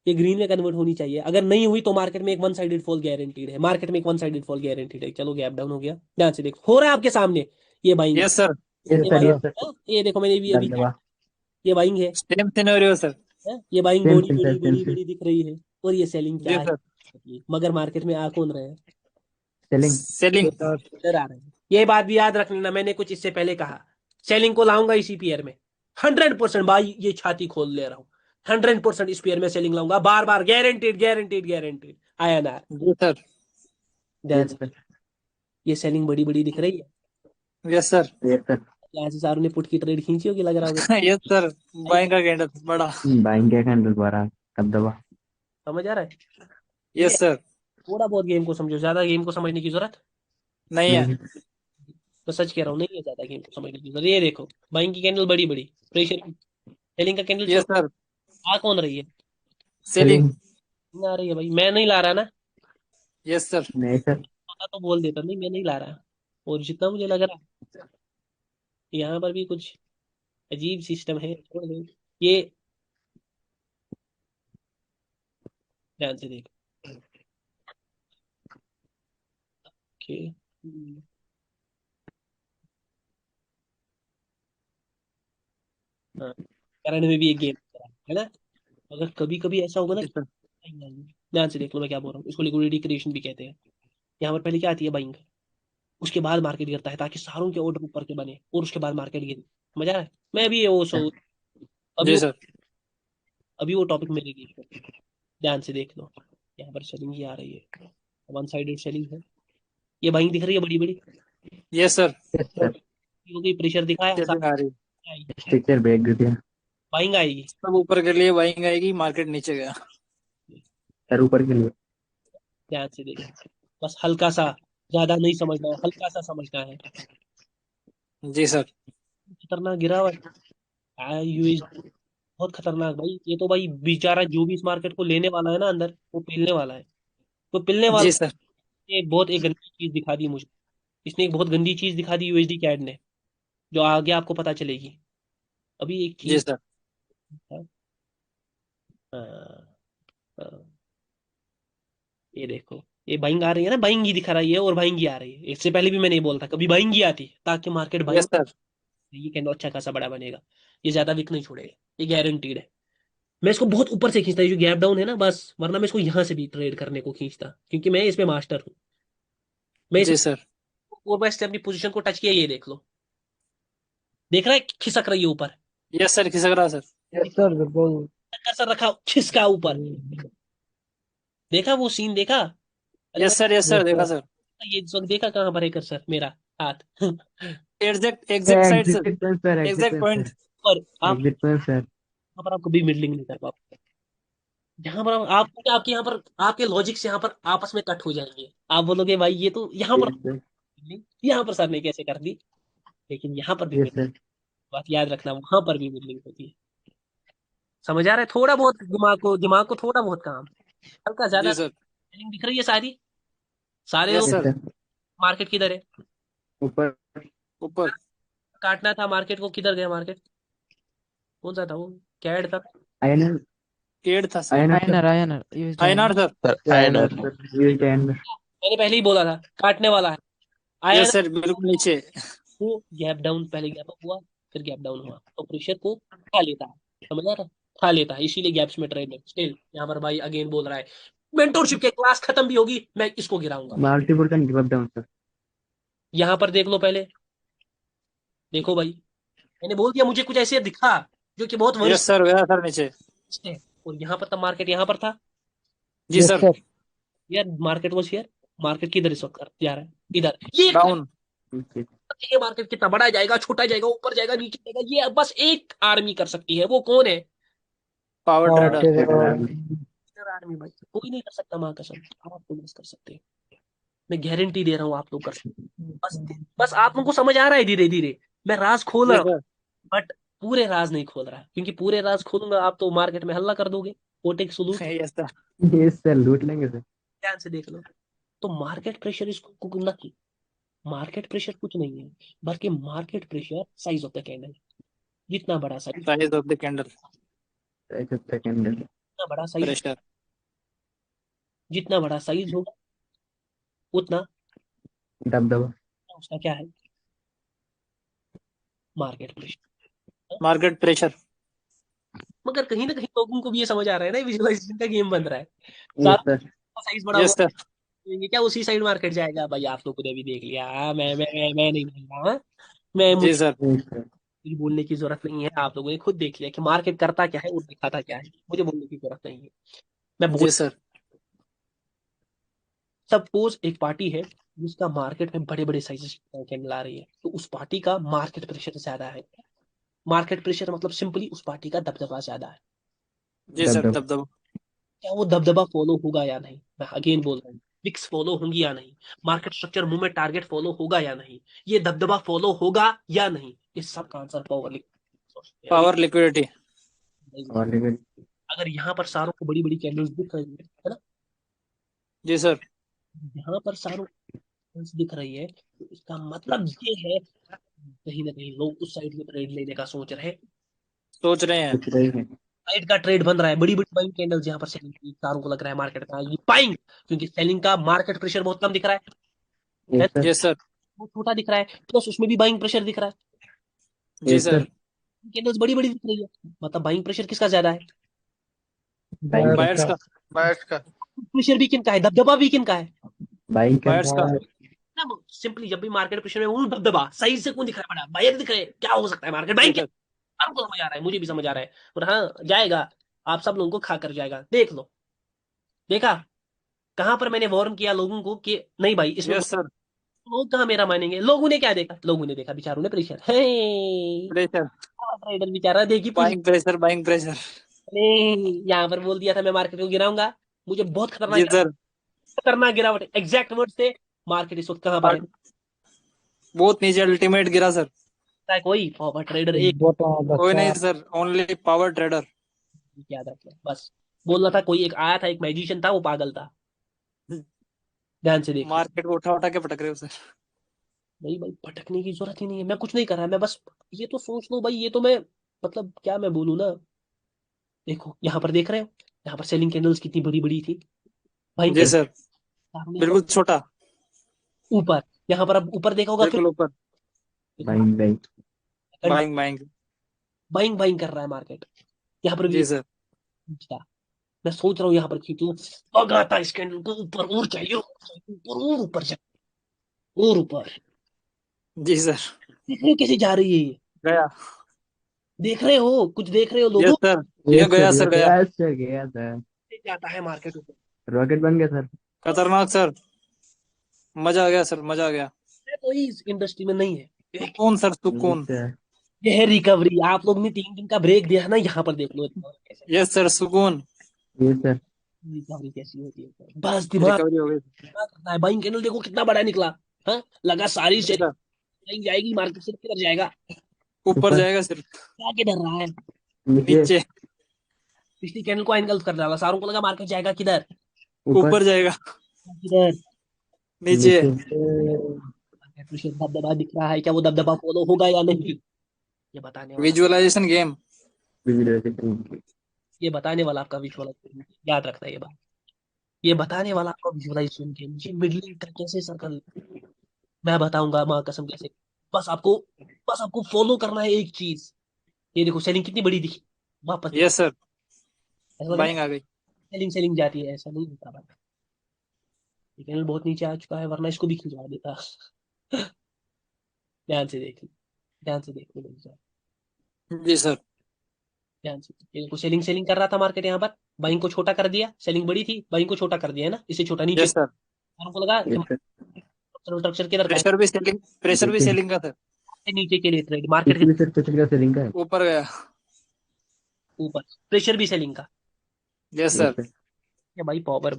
ये ग्रीन में कन्वर्ट होनी चाहिए। अगर नहीं हुई तो मार्केट में एक वन साइडेड फॉल गारंटीड है, मार्केट में एक वन साइडेड फॉल गारंटीड है। चलो गैप डाउन हो गया, ध्यान से देखो, हो रहा है आपके सामने, ये बाइंग है, यस सर। यस ये सर बाइंग यस सर। है, ये देखो मैंने भी अभी, ये बाइंग है, सेम सिनेरियो सर। ये बाइंग सेम बड़ी सेम सर बड़ी सेम बड़ी सेम। बड़ी दिख रही है, और ये सेलिंग क्या जी है? सर। मगर मार्केट में आ कौन रहे हैं? सेलिंग। सेलिंग। इधर आ रहे हैं। ये बात भी याद रख लेना, मैंने कुछ इससे पहले कहा, सेलिंग को लाऊंगा इसी पेयर में, 100% भाई, ये छाती खोल ले रहा हूँ, 100% इस पेयर में सेलिंग लाऊंगा, बार बार, गारंटीड गारंटीड गारंटीड। आया ना? जी सर। ध्यान यस से, सर ये सेलिंग बड़ी बड़ी दिख रही है। Yes sir. Yes sir. यहाँ से सारों ने पुट की ट्रेड खींची होगी, लग रहा होगा। Yes sir. बाइंग का कैंडल बड़ा। बाइंग क्या कैंडल द्वारा दबदबा। समझ आ रहा है? ठीक है, यस सर। थोड़ा बहुत गेम को समझो, ज्यादा गेम को समझने की जरूरत नहीं है। नहीं। तो, सच कह रहा हूँ, नहीं है ज्यादा गेम को समझने की जरूरत। ये देखो बाइंग की कैंडल बड़ी बड़ी, प्रेशर, सेलिंग का कैंडल यस छोटा, सर। आ कौन रही है? सेलिंग। सेलिंग। नहीं आ रही है भाई, मैं नहीं ला रहा ना, यस सर। नहीं सर। होता तो बोल देता, नहीं मैं नहीं ला रहा। और जितना मुझे लग रहा है, यहाँ पर भी कुछ अजीब सिस्टम है, छोड़ दो ये, ध्यान से देखो। ओके, हाँ, करंट में भी एक गेम है ना। अगर कभी कभी ऐसा होगा ना जी कि सर। buying आई है, ध्यान से देख लो मैं क्या बोल रहा हूँ, इसको लिक्विडिटी क्रिएशन भी कहते हैं। यहाँ पर पहले क्या आती है? बाइंग, उसके बाद मार्केट गिरता है, ताकि सारों के ऑर्डर ऊपर के बने, और उसके बाद मार्केट गिरे। समझ आ रहा है? मैं भी वो सो, अभी जी वो, सर। अभी वो टॉपिक मेरे लिए, ध्यान से देख लो। यहाँ पर सेलिंग ही आ रही है, वन साइडेड सेलिंग है, ये बाइंग दिख रही है बड़ी बड़ी, यस सर। Yes sir. हो गई, प्रेशर दिखाया, सेलिंग आ रही है। स्ट्रक्चर बैग दिया। बाइंग आएगी। सब ऊपर के लिए बाइंग आएगी, मार्केट नीचे गया। सर ऊपर के लिए। ध्यान से देखो, बस हल्का सा, ज्यादा नहीं समझना है, हल्का सा समझना है। जी सर। खतरनाक गिरा हुआ है यूएस, बहुत खतरनाक भाई। ये तो भाई बेचारा जो भी इस मार्केट को लेने वाला है ना अंदर, वो पिलने वाला है, तो पिलने वाला। जी सर। एक गंदी चीज दिखा दी मुझे, इसने एक बहुत गंदी चीज दिखा दी यूएसडी कैड ने, जो आगे आपको पता चलेगी। अभी एक जी चीज, सर। हाँ, हाँ, ये देखो, ये बाइंग आ रही है ना, बाइंग ही दिखा रही है, और बाइंग ही आ रही है। इससे पहले भी मैंने ये बोला था, कभी बाइंग ही आती ताकि मार्केट बाइंग, यस सर। ये कैंडल अच्छा खासा बड़ा बनेगा, ये ज्यादा वीक नहीं छोड़ेगा, ये गारंटीड है। मैं इसको बहुत ऊपर से खींचता, ये जो गैप डाउन है ना बस, वरना मैं इसको यहाँ से भी ट्रेड करने को खींचता, क्योंकि मैं इसमें मास्टर हूँ। मैं जी इसमें, सर। और मैं इससे अपनी पोजीशन को टच किया, ये देख लो, देख रहा है खिसक रही है ऊपर, यस सर, खिसक रहा सर। यस सर बिल्कुल। कर्सर रखा, खिसका ऊपर, देखा वो सीन देखा? अरे भाई, yes sir. Yes yes sir, देखा सर। सर। ये इस वक्त देखा कहाँ पर है कर्सर मेरा? हाथ exact exact side sir, exit point sir, exit exact point point. Sir, और आप एग्जिट पॉइंट सर। यहाँ पर आप कभी मिडलिंग नहीं कर पाओगे। यहाँ पर आप आपके यहाँ पर आपके लॉजिक से यहाँ पर आपस में कट हो जाएंगे। आप बोलोगे भाई ये तो यहाँ पर यस सर, यहाँ पर सर ने कैसे कर दी, लेकिन यहाँ पर भी यस मिडलिंग। सर, बात याद रखना, वहां पर भी मिडलिंग होती है। समझ आ रहा है? थोड़ा बहुत दिमाग को थोड़ा बहुत काम, हल्का ज्यादा जी नहीं। सर। मिडलिंग दिख रही है सारी, सारे यस लोग। Yes sir. सर। मार्केट किधर है? ऊपर। ऊपर। काटना था मार्केट को, किधर गया मार्केट? कौन सा था वो? कैड था? आयनर, एड था sir. INR sir, INR INR USD INR INR. Sir. Sir INR INR. Sir, US INR. मैंने पहले ही बोला था काटने वाला है। आया यस सर, बिल्कुल नीचे। वो गैप डाउन, पहले गैप अप हुआ, फिर गैप डाउन हुआ, तो प्रेशर को खा लेता है। समझ आ रहा है? खा लेता है, इसीलिए गैप्स में ट्रेड है स्टिल। यहाँ पर भाई अगेन बोल रहा है मेंटोरशिप के क्लास खत्म भी होगी, मैं इसको गिराऊंगा। Multiple can give up down sir. यहाँ पर देख लो पहले, देखो भाई, मैंने बोल दिया मुझे कुछ ऐसे दिखा जो कि बहुत यस वरिष्ठ सर, गया सर नीचे। है। और यहाँ पर तब मार्केट यहाँ पर था। जी यस सर। सर। यार मार्केट वॉज हियर, मार्केट किधर इस वक्त जा रहा है? इधर। ये डाउन। ये मार्केट कितना बड़ा जाएगा, छोटा जाएगा, ऊपर जाएगा, नीचे जाएगा, ये बस एक आर्मी कर सकती है। वो कौन है? Power trader. आर्मी भाई, कोई नहीं कर सकता, माँ कसम। आप तो बस कर सकते हैं, मैं गारंटी दे रहा हूँ आप लोग कर सकते हैं। बस बस आप लोगों को समझ आ रहा है धीरे धीरे, मैं राज खोल रहा यस हूँ, सर। बट पूरे राज नहीं खोल रहा, क्योंकि पूरे राज खोलूंगा आप तो मार्केट में हल्ला कर दोगे। Kotak salute. Yes sir. Yes sir, लूट लेंगे सर। ध्यान से देख लो। तो मार्केट प्रेशर इसको न की, मार्केट प्रेशर कुछ नहीं है, बल्कि market pressure size of the candle. जितना बड़ा size, size of the candle. Second. जितना बड़ा साइज, प्रेशर। जितना बड़ा साइज होगा उतना दबदबा। उसका क्या है? Market pressure. Market pressure. मगर कहीं ना कहीं लोगों को भी ये समझ आ रहा है ना, विजुअलाइजेशन का गेम बन रहा है। यस सारा सर। साइज बड़ा यस होगा, सर। ये क्या उसी साइड मार्केट जाएगा? भाई आप लोगों ने भी देख लिया। मैं नहीं बोल रहा। हाँ? मैं जी मुझे सर। Yes sir. मुझे बोलने की जरूरत नहीं है, आप लोगों ने खुद देख लिया कि मार्केट करता क्या है और दिखाता क्या है। मुझे बोलने की जरूरत नहीं है, मैं बोल। जी सर। सपोज एक पार्टी है जिसका मार्केट में बड़े बड़े साइजेस कैंडल आ रही है, तो उस पार्टी का मार्केट प्रेशर ज्यादा है। मार्केट प्रेशर मतलब सिंपली उस पार्टी का दबदबा ज्यादा है। जी सर, दबदबा। दबदबा। क्या वो दबदबा फॉलो होगा या नहीं? मैं अगेन बोल रहा हूँ, विक्स फॉलो होंगी या नहीं, market structure movement target follow होगा या नहीं, ये दबदबा फॉलो होगा या नहीं, इस सब का आंसर पावर। Power liquidity. और लेकिन अगर यहाँ पर सारों को बड़ी बड़ी कैंडल्स दिख रही है ना, जी सर। यहाँ पर सारों कैंडल्स दिख रही है, तो इसका मतलब ये है कहीं ना कहीं लोग उस साइड में ट्रेड लेने का सोच रहे हैं। सोच रहे हैं। कुछ रही है। साइड का ट्रेड बन रहा है, बड़ी बड़ी बाइंग कैंडल्स यहाँ पर सेलिंग की, सारों को लग रहा है मार्केट में आएगी बाइंग, क्योंकि सेलिंग का मार्केट प्रेशर बहुत कम दिख रहा है, यस सर। Yes sir. वो छोटा दिख रहा है, प्लस उसमें भी बाइंग प्रेशर दिख रहा है। जी यस सर। सर। कैंडल्स बड़ी बड़ी दिख रही है, मतलब बाइंग प्रेशर किसका ज्यादा है? बाइंग बायर्स का। बायर्स का। प्रेशर भी किनका है? दबदबा भी किनका है बाइंग कर बायर्स का। ना? सिंपली जब भी मार्केट प्रेशर में वो दबदबा साइड से कौन दिख रहा है? बड़ा बायर दिख रहे हैं, क्या हो सकता है? मार्केट जी बाइंग। सर। आपको समझ आ रहा है, मुझे भी समझ आ रहा है, और हाँ जाएगा, आप सब लोगों को खा कर जाएगा। देख लो, देखा कहां पर मैंने वार्न किया लोगों को कि नहीं भाई इसमें यस सर। लोग कहाँ मेरा मानेंगे? लोगों ने क्या देखा? लोगों ने देखा बेचारों ने प्रेशर है, प्रेशर। ट्रेडर बेचारा देखी पूंजी। Buying pressure, buying pressure. यहाँ पर बोल दिया था मैं मार्केट को गिराऊंगा, मुझे बहुत जी सर। खतरनाक गिरावट, एग्जैक्ट वर्ड थे। मार्केट इस वक्त कहाँ पर है? बहुत नीचे अल्टीमेट गिरा सर। है कोई फॉरवर्ड ट्रेडर एक कोई नहीं सर, ओनली पावर ट्रेडर। याद रखना बस। बोलना था कोई एक आया था, एक मैजिशियन था, वो पागल था। ध्यान से देखिए। मार्केट को उठा उठा के पटक रहे हो सर। नहीं भाई, भटकने की जरूरत ही नहीं है, मैं कुछ नहीं कर रहा, मैं बस ये तो सोच लो भाई, ये तो मैं मतलब क्या मैं बोलूँ ना। देखो यहाँ पर देख रहे हो, यहाँ पर सेलिंग कैंडल्स कितनी बड़ी बड़ी थी भाई, जी सर। कैंडल बिल्कुल छोटा। ऊपर। यहाँ पर अब ऊपर देखा होगा फिर बिल्कुल ऊपर। Buying buying. Buying buying. Buying buying कर रहा है मार्केट। यहाँ पर भी जी सर। था, मैं सोच रहा हूँ यहाँ पर खींचूं, भगाता इस कैंडल को ऊपर, और चाहिए ऊपर, और ऊपर चाहिए, और ऊपर। जी सर। देख रहे हो कैसे जा रही है ये? गया। देख रहे हो? कुछ देख रहे हो लोगों? Yes sir. ये यस गया सर। सर, गया। यस सर, गया सर। जाता है मार्केट ऊपर। रॉकेट बन गया सर। खतरनाक सर। मजा आ गया सर, मजा आ गया। कोई इस इंडस्ट्री में नहीं है। सुकून सर, सुकून। ये है रिकवरी। आप लोग ने 3 दिन का ब्रेक दिया ना, यहाँ पर देख लो कैसे यस सर, सुकून। रिकवरी कैसी होती है। बस दिमाग रिकवरी हो गई। करना है। बाइंग कैंडल देखो कितना बड़ा निकला। हाँ, लगा सारी जी सर, सेलिंग जाएगी, मार्केट से किधर जाएगा, ऊपर जाएगा सर, क्या किधर रहा है। नीचे, पिछली कैंडल को एंगल्फ कर डाला, सारों को लगा मार्केट जाएगा किधर, ऊपर जाएगा, किधर। नीचे। मार्केट प्रेशर दबदबा दिख रहा है, क्या वो दबदबा फॉलो होगा या नहीं, ये बताने वाला। Visualization game. ये बताने वाला आपका विजुअलाइजेशन, याद रखना ये बात। ये बताने वाला आपका विजुअलाइजेशन गेम। ये मिडलिंग का कैसे सर्कल मैं बताऊंगा, माँ कसम कैसे। बस आपको बस आपको फॉलो करना है एक चीज। ये देखो सेलिंग कितनी बड़ी दिखी, वापस दिखा। यस सर, ऐसा लग रहा बाइंग आ गई। है सेलिंग सेलिंग जाती है, ऐसा नहीं होता भाई। ये कैंडल बहुत नीचे आ चुका है, वरना इसको भी खिंचवा देता। ध्यान से देख लो, ध्यान से देख लो मेरी जान, जी सर। ध्यान से। ये देखो सेलिंग सेलिंग कर रहा था मार्केट यहाँ पर, बाइंग को छोटा कर दिया। सेलिंग बड़ी थी, बाइंग को छोटा कर दिया है ना, इसे छोटा नीचे। Yes sir. को लगा कि स्ट्रक्चर किधर का प्रेशर भी सेलिंग का सर। है, नीचे के लिए ट्रेड मार्केट के ऊपर गया। ऊपर। प्रेशर भी सेलिंग का। Yes sir. ये भाई पावर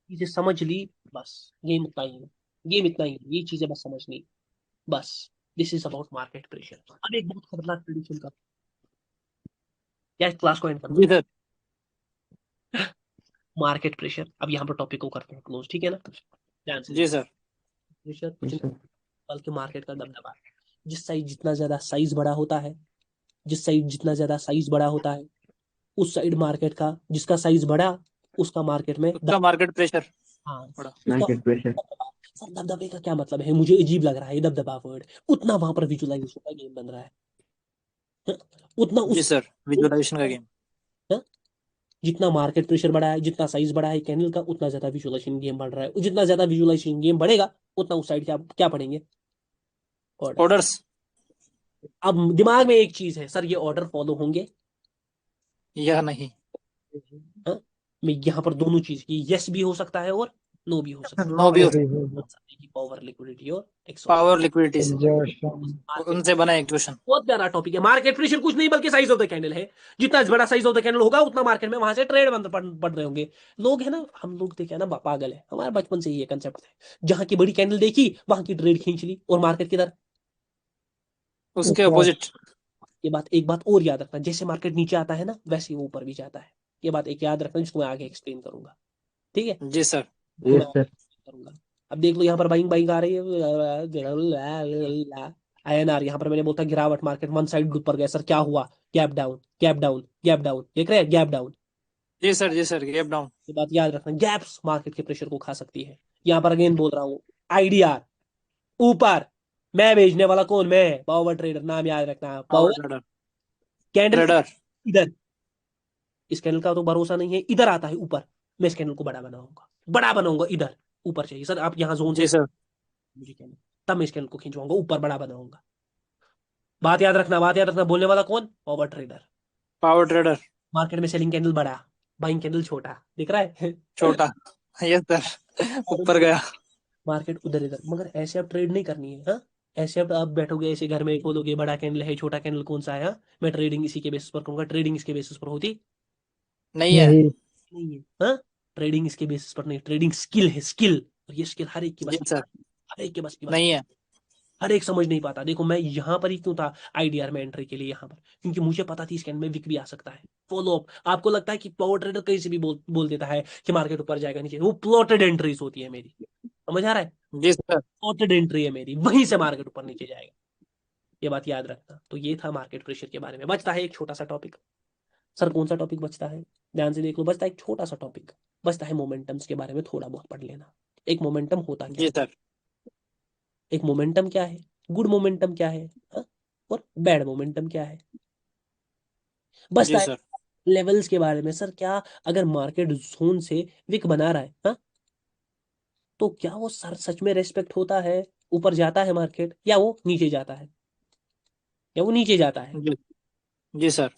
चीजें समझ ली। बस गेम इतना ही है, गेम इतना ही है, ये चीजें बस समझनी। बस this is about market pressure. अब एक बहुत खतरनाक प्रेडिक्शन का, क्या इस क्लास को एंड करना। जी सर। मार्केट प्रेशर, अब यहाँ पर टॉपिक को करते हैं क्लोज, ठीक है ना। ध्यान से जी देखो, सर। प्रेशर कुछ नहीं बल्कि मार्केट का दबदबा। जिस साइज जितना ज्यादा साइज बड़ा होता है, जिस साइज जितना ज्यादा साइज बड़ा होता है, उस साइड मार्केट का, जिसका साइज बड़ा उसका मार्केट में उसका मार्केट प्रेशर हाँ बड़ा। उसका सर दबदबे का क्या मतलब है, मुझे अजीब लग रहा है ये दबदबा वर्ड। उतना वहां पर विजुअलाइजेशन का गेम बन रहा है। हाँ, उतना जी उस सर, विजुअलाइजेशन का गेम। हाँ, जितना मार्केट प्रेशर बढ़ा है, जितना साइज बढ़ा है कैंडल का, उतना ज्यादा विजुअलाइजेशन गेम बढ़ रहा है। जितना ज्यादा विजुअलाइजेशन गेम बढ़ेगा, उतना उस साइड क्या क्या पढ़ेंगे, ऑर्डर। ऑर्डर्स। अब दिमाग में एक चीज है, सर ये ऑर्डर फॉलो होंगे। या नहीं। हाँ, मैं यहाँ पर दोनों चीज की यस भी हो सकता है और नो भी हो सकता नो भी हो। है। पावर, लिक्विडिटी और एक्सॉर्शन। पावर, लिक्विडिटी से उनसे बना इक्वेशन। बहुत प्यारा टॉपिक है। मार्केट प्रेशर कुछ नहीं बल्कि साइज ऑफ द कैंडल है। जितना बड़ा साइज ऑफ द कैंडल होगा, उतना मार्केट में वहां से ट्रेड बंद पड़ रहे होंगे। लोग है ना, हम लोग देखे ना पागल है, हमारे बचपन से ये कंसेप्ट है। जहां की बड़ी कैंडल देखी वहां की ट्रेड खींच ली, और मार्केट किधर। उसके अपोजिट। ये बात, एक बात और याद रखना, जैसे मार्केट नीचे आता है ना, वैसे ही वो ऊपर भी जाता है। ये बात एक याद रखना, जिसको मैं आगे एक्सप्लेन करूंगा, ठीक है। जी सर। मैं करूंगा। अब देख लो यहाँ पर बाइंग बाइंग आ रही है। आईएनआर यहाँ पर मैंने बोलता गिरावट, मार्केट वन साइड ऊपर गया, सर क्या हुआ, gap down, gap down, gap down, देख रहे हैं गैप डाउन। जी सर, जी सर, गैप डाउन। ये बात याद रखना, गैप्स मार्केट के प्रेशर को खा सकती है। यहाँ पर अगेन बोल रहा हूँ, आईडीआर ऊपर, मैं भेजने वाला कौन, मैं पावर ट्रेडर, नाम याद रखना, power power trader. Candle trader. इधर। इस कैंडल का तो भरोसा नहीं है, इधर आता है ऊपर, मैं इस कैंडल को बड़ा बनाऊंगा, बड़ा बनाऊंगा, इधर ऊपर चाहिए सर, आप यहाँ जोन से जी सर। मुझे कैंडल, तब मैं इस कैंडल को खींचवाऊंगा, ऊपर बड़ा बनाऊंगा। बात याद रखना, बात याद रखना, बोलने वाला कौन, power trader. Power trader. Market में सेलिंग कैंडल बड़ा, बाइंग कैंडल छोटा, दिख रहा है। छोटा। यस सर, ऊपर गया। मार्केट उधर इधर, मगर ऐसे आप ट्रेड नहीं करनी है। हाँ, ऐसे आप बैठोगे ऐसे घर में बोलोगे बड़ा कैंडल है छोटा कैंडल कौन सा है, हाँ? मैं ट्रेडिंग इसी के बेसिस पर करूंगा, ट्रेडिंग इसके बेसिस पर होती नहीं है। नहीं है। हाँ, ट्रेडिंग इसके बेसिस पर नहीं, ट्रेडिंग स्किल है, स्किल। और ये स्किल हर एक की बस जी की, सर। हर एक के बस की बात, नहीं है। हर एक समझ नहीं पाता। देखो मैं यहाँ पर ही क्यों था आईडीआर में एंट्री के लिए, यहाँ पर क्योंकि मुझे पता थी स्कैन में विक भी आ सकता है। फॉलो अप, आपको लगता है कि पावर ट्रेडर कहीं से भी बोल देता है कि मार्केट ऊपर जाएगा नीचे, वो प्लॉटेड एंट्रीज होती है मेरी, समझ आ रहा है। जी सर। प्लॉटेड एंट्री है मेरी, वहीं से मार्केट ऊपर नीचे जाएगा। ये बात याद रखना। तो ये था मार्केट प्रेशर के बारे में। बचता है एक छोटा सा टॉपिक, सर कौन सा टॉपिक बचता है, ध्यान से देख लो। बचता है एक छोटा सा टॉपिक, बचता है मोमेंटम्स के बारे में थोड़ा बहुत पढ़ लेना। एक मोमेंटम होता क्या जी है, सर। एक मोमेंटम क्या है, गुड मोमेंटम क्या है, हाँ? और बैड मोमेंटम क्या है। बचता जी है सर। लेवल्स के बारे में, सर क्या अगर मार्केट जोन से विक बना रहा है, हाँ, तो क्या वो सर सच में रेस्पेक्ट होता है, ऊपर जाता है मार्केट, या वो नीचे जाता है, या वो नीचे जाता है। जी। जी सर।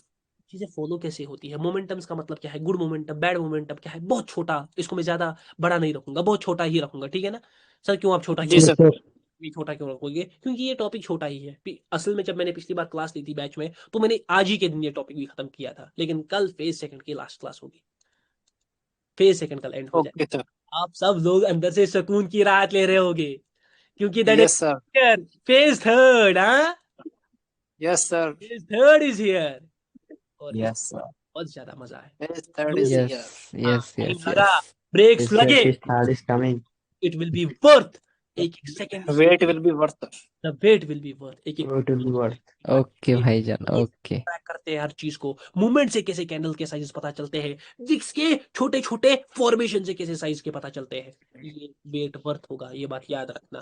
चीजें फॉलो कैसे होती है, मोमेंटम्स का मतलब क्या है, गुड मोमेंटम बैड मोमेंटम क्या है, बहुत छोटा, इसको मैं ज्यादा बड़ा नहीं रखूंगा, बहुत छोटा ही रखूंगा, ठीक है ना। सर क्यों आप छोटा जी क्यों सर। सर भी छोटा क्यों रखोगे? क्योंकि ये टॉपिक छोटा ही है। असल में जब मैंने पिछली बार क्लास ली थी बैच में, तो मैंने आज ही के दिन ये टॉपिक भी खत्म किया था, लेकिन कल फेज सेकंड की लास्ट क्लास होगी, फेज सेकंड कल एंड हो जाए। Okay sir. आप सब लोग अंदर से सुकून की राहत ले रहे होगे, क्योंकि that yes sir. Is phase third. हाँ, yes sir. Phase third is here, और इस Yes, sir. बहुत ज्यादा मजा है। Phase third जो is Yes, here. yes, time yes, लगा, yes. ब्रेक्स This लगे, phase third is coming. It will be worth एक एक second, Wait will be worth it. The weight will be worth एक एक It will be worth. Okay भाईजान, okay. Track करते हैं हर चीज को, मूवमेंट से कैसे कैंडल के साइज पता चलते हैं, विक्स के छोटे छोटे फॉर्मेशन से कैसे साइज के पता चलते हैं। ये वेट वर्थ होगा, ये बात याद रखना।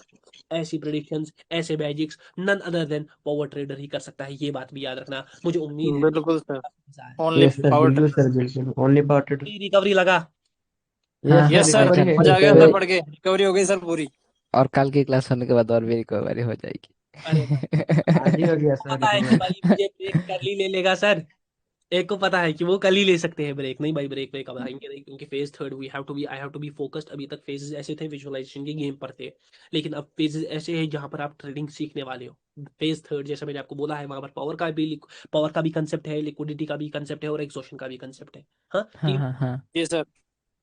ऐसी प्रेडिक्शंस, ऐसे magics none other than power trader ही कर सकता है, ये बात भी याद रखना। मुझे उम्मीद है बिल्कुल सर। मजा आया। Only Yes, sir. power बिल्कुल trader. sir, बिल्कुल. Only power trader. रिकवरी लगा। हाँ Yes, हाँ यस sir. सर। भाईजान, recovery मजा आ गया है. अंदर पड़ के, रिकवरी हो गई सर पूरी। और कल की क्लास होने के बाद और भी रिकवरी हो जाएगी। अरे आज ही हो गया सर पता है कि recovery. भाई मुझे ब्रेक कल ही ले लेगा सर, एक को पता है कि वो कल ही ले सकते हैं ब्रेक। नहीं भाई, ब्रेक पे कब आएंगे नहीं, क्योंकि phase third we have to be, I have to be focused. अभी तक फेजेस ऐसे थे विजुअलाइजेशन के गेम पर थे, लेकिन अब फेजेस ऐसे हैं जहां पर आप ट्रेडिंग सीखने वाले हो। फेज थर्ड जैसा मैंने आपको बोला है, वहां पर पावर का भी कंसेप्ट है, लिक्विडिटी का भी कंसेप्ट है, और एक्सॉशन का भी कंसेप्ट है। हाँ हाँ ठीक है। हाँ हाँ। जी सर।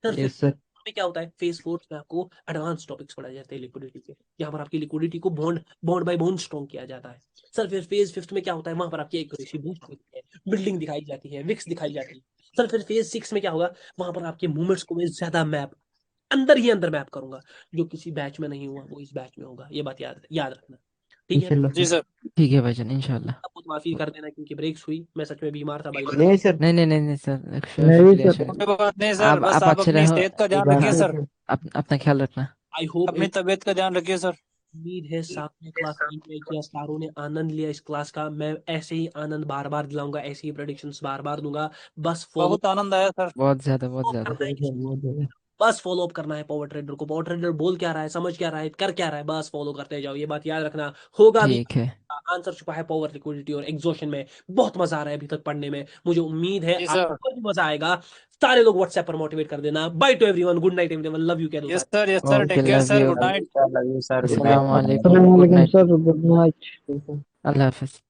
सर फिर Yes, sir. में क्या होता है, फेज फोर्थ में आपको एडवांस टॉपिक्स पढ़ाए जाते हैं लिक्विडिटी के, यहाँ पर आपकी लिक्विडिटी को bond bond by bond strong किया जाता है। सर फिर फेज फिफ्थ में क्या होता है, वहां पर आपकी एक्यूरेसी बूस्ट होती है, बिल्डिंग दिखाई जाती है, विक्स दिखाई जाती है। सर फिर फेज सिक्स में क्या होगा, वहां पर आपके मूवमेंट्स को मैं ज्यादा मैप अंदर ही अंदर मैप करूंगा, जो किसी बैच में नहीं हुआ वो इस बैच में होगा। ये बात याद याद रखना, ठीक है। इंशाल्लाह जी sir. सर। ठीक है भाईजान, इंशाल्लाह। आपको तो माफी कर देना, क्योंकि ब्रेक्स हुई, मैं सच में बीमार था भाई। नहीं sir. नहीं नहीं नहीं नहीं सर, नहीं शुक्रिया सर। कोई शुक्रिया। बात नहीं सर, आप बस आप आप अच्छे अपनी रहो, सेहत का कोई ध्यान बात रखिए नहीं सर। sir. अपना ख्याल रखना। आई होप अपनी तबीयत का ध्यान रखिए सर। उम्मीद है सामने क्लास एंजॉय किया, सारों ने आनंद लिया इस क्लास का। मैं ऐसे ही आनंद बार बार दिलाऊंगा, ऐसे ही प्रेडिक्शंस बार बार दूंगा। बस फॉलो बहुत आनंद आया सर। बहुत ज्यादा, बहुत ज्यादा। करना है, बहुत ज्यादा. बस फॉलो अप करना है पावर ट्रेडर को। पावर ट्रेडर बोल क्या रहा है, समझ क्या रहा है, कर क्या रहा है, बस फॉलो करते जाओ। ये बात याद रखना, होगा भी। ठीक है। आंसर छुपा है पावर, लिक्विडिटी और एग्जॉशन में। बहुत मजा आ रहा है अभी तक पढ़ने में, मुझे उम्मीद है जी सर। आपको भी मजा आएगा। सारे लोग व्हाट्सएप पर मोटिवेट कर देना। Bye to everyone, good night everyone, love you Carol yes साहब। Sir. Yes sir. Okay, take care love sir. You. Good night. Love you sir. Good night. अस्सलाम वालेकुम, अस्सलाम गुड वालेकुम नाइट, सर, गुड नाइट। अल्लाह हाफिज।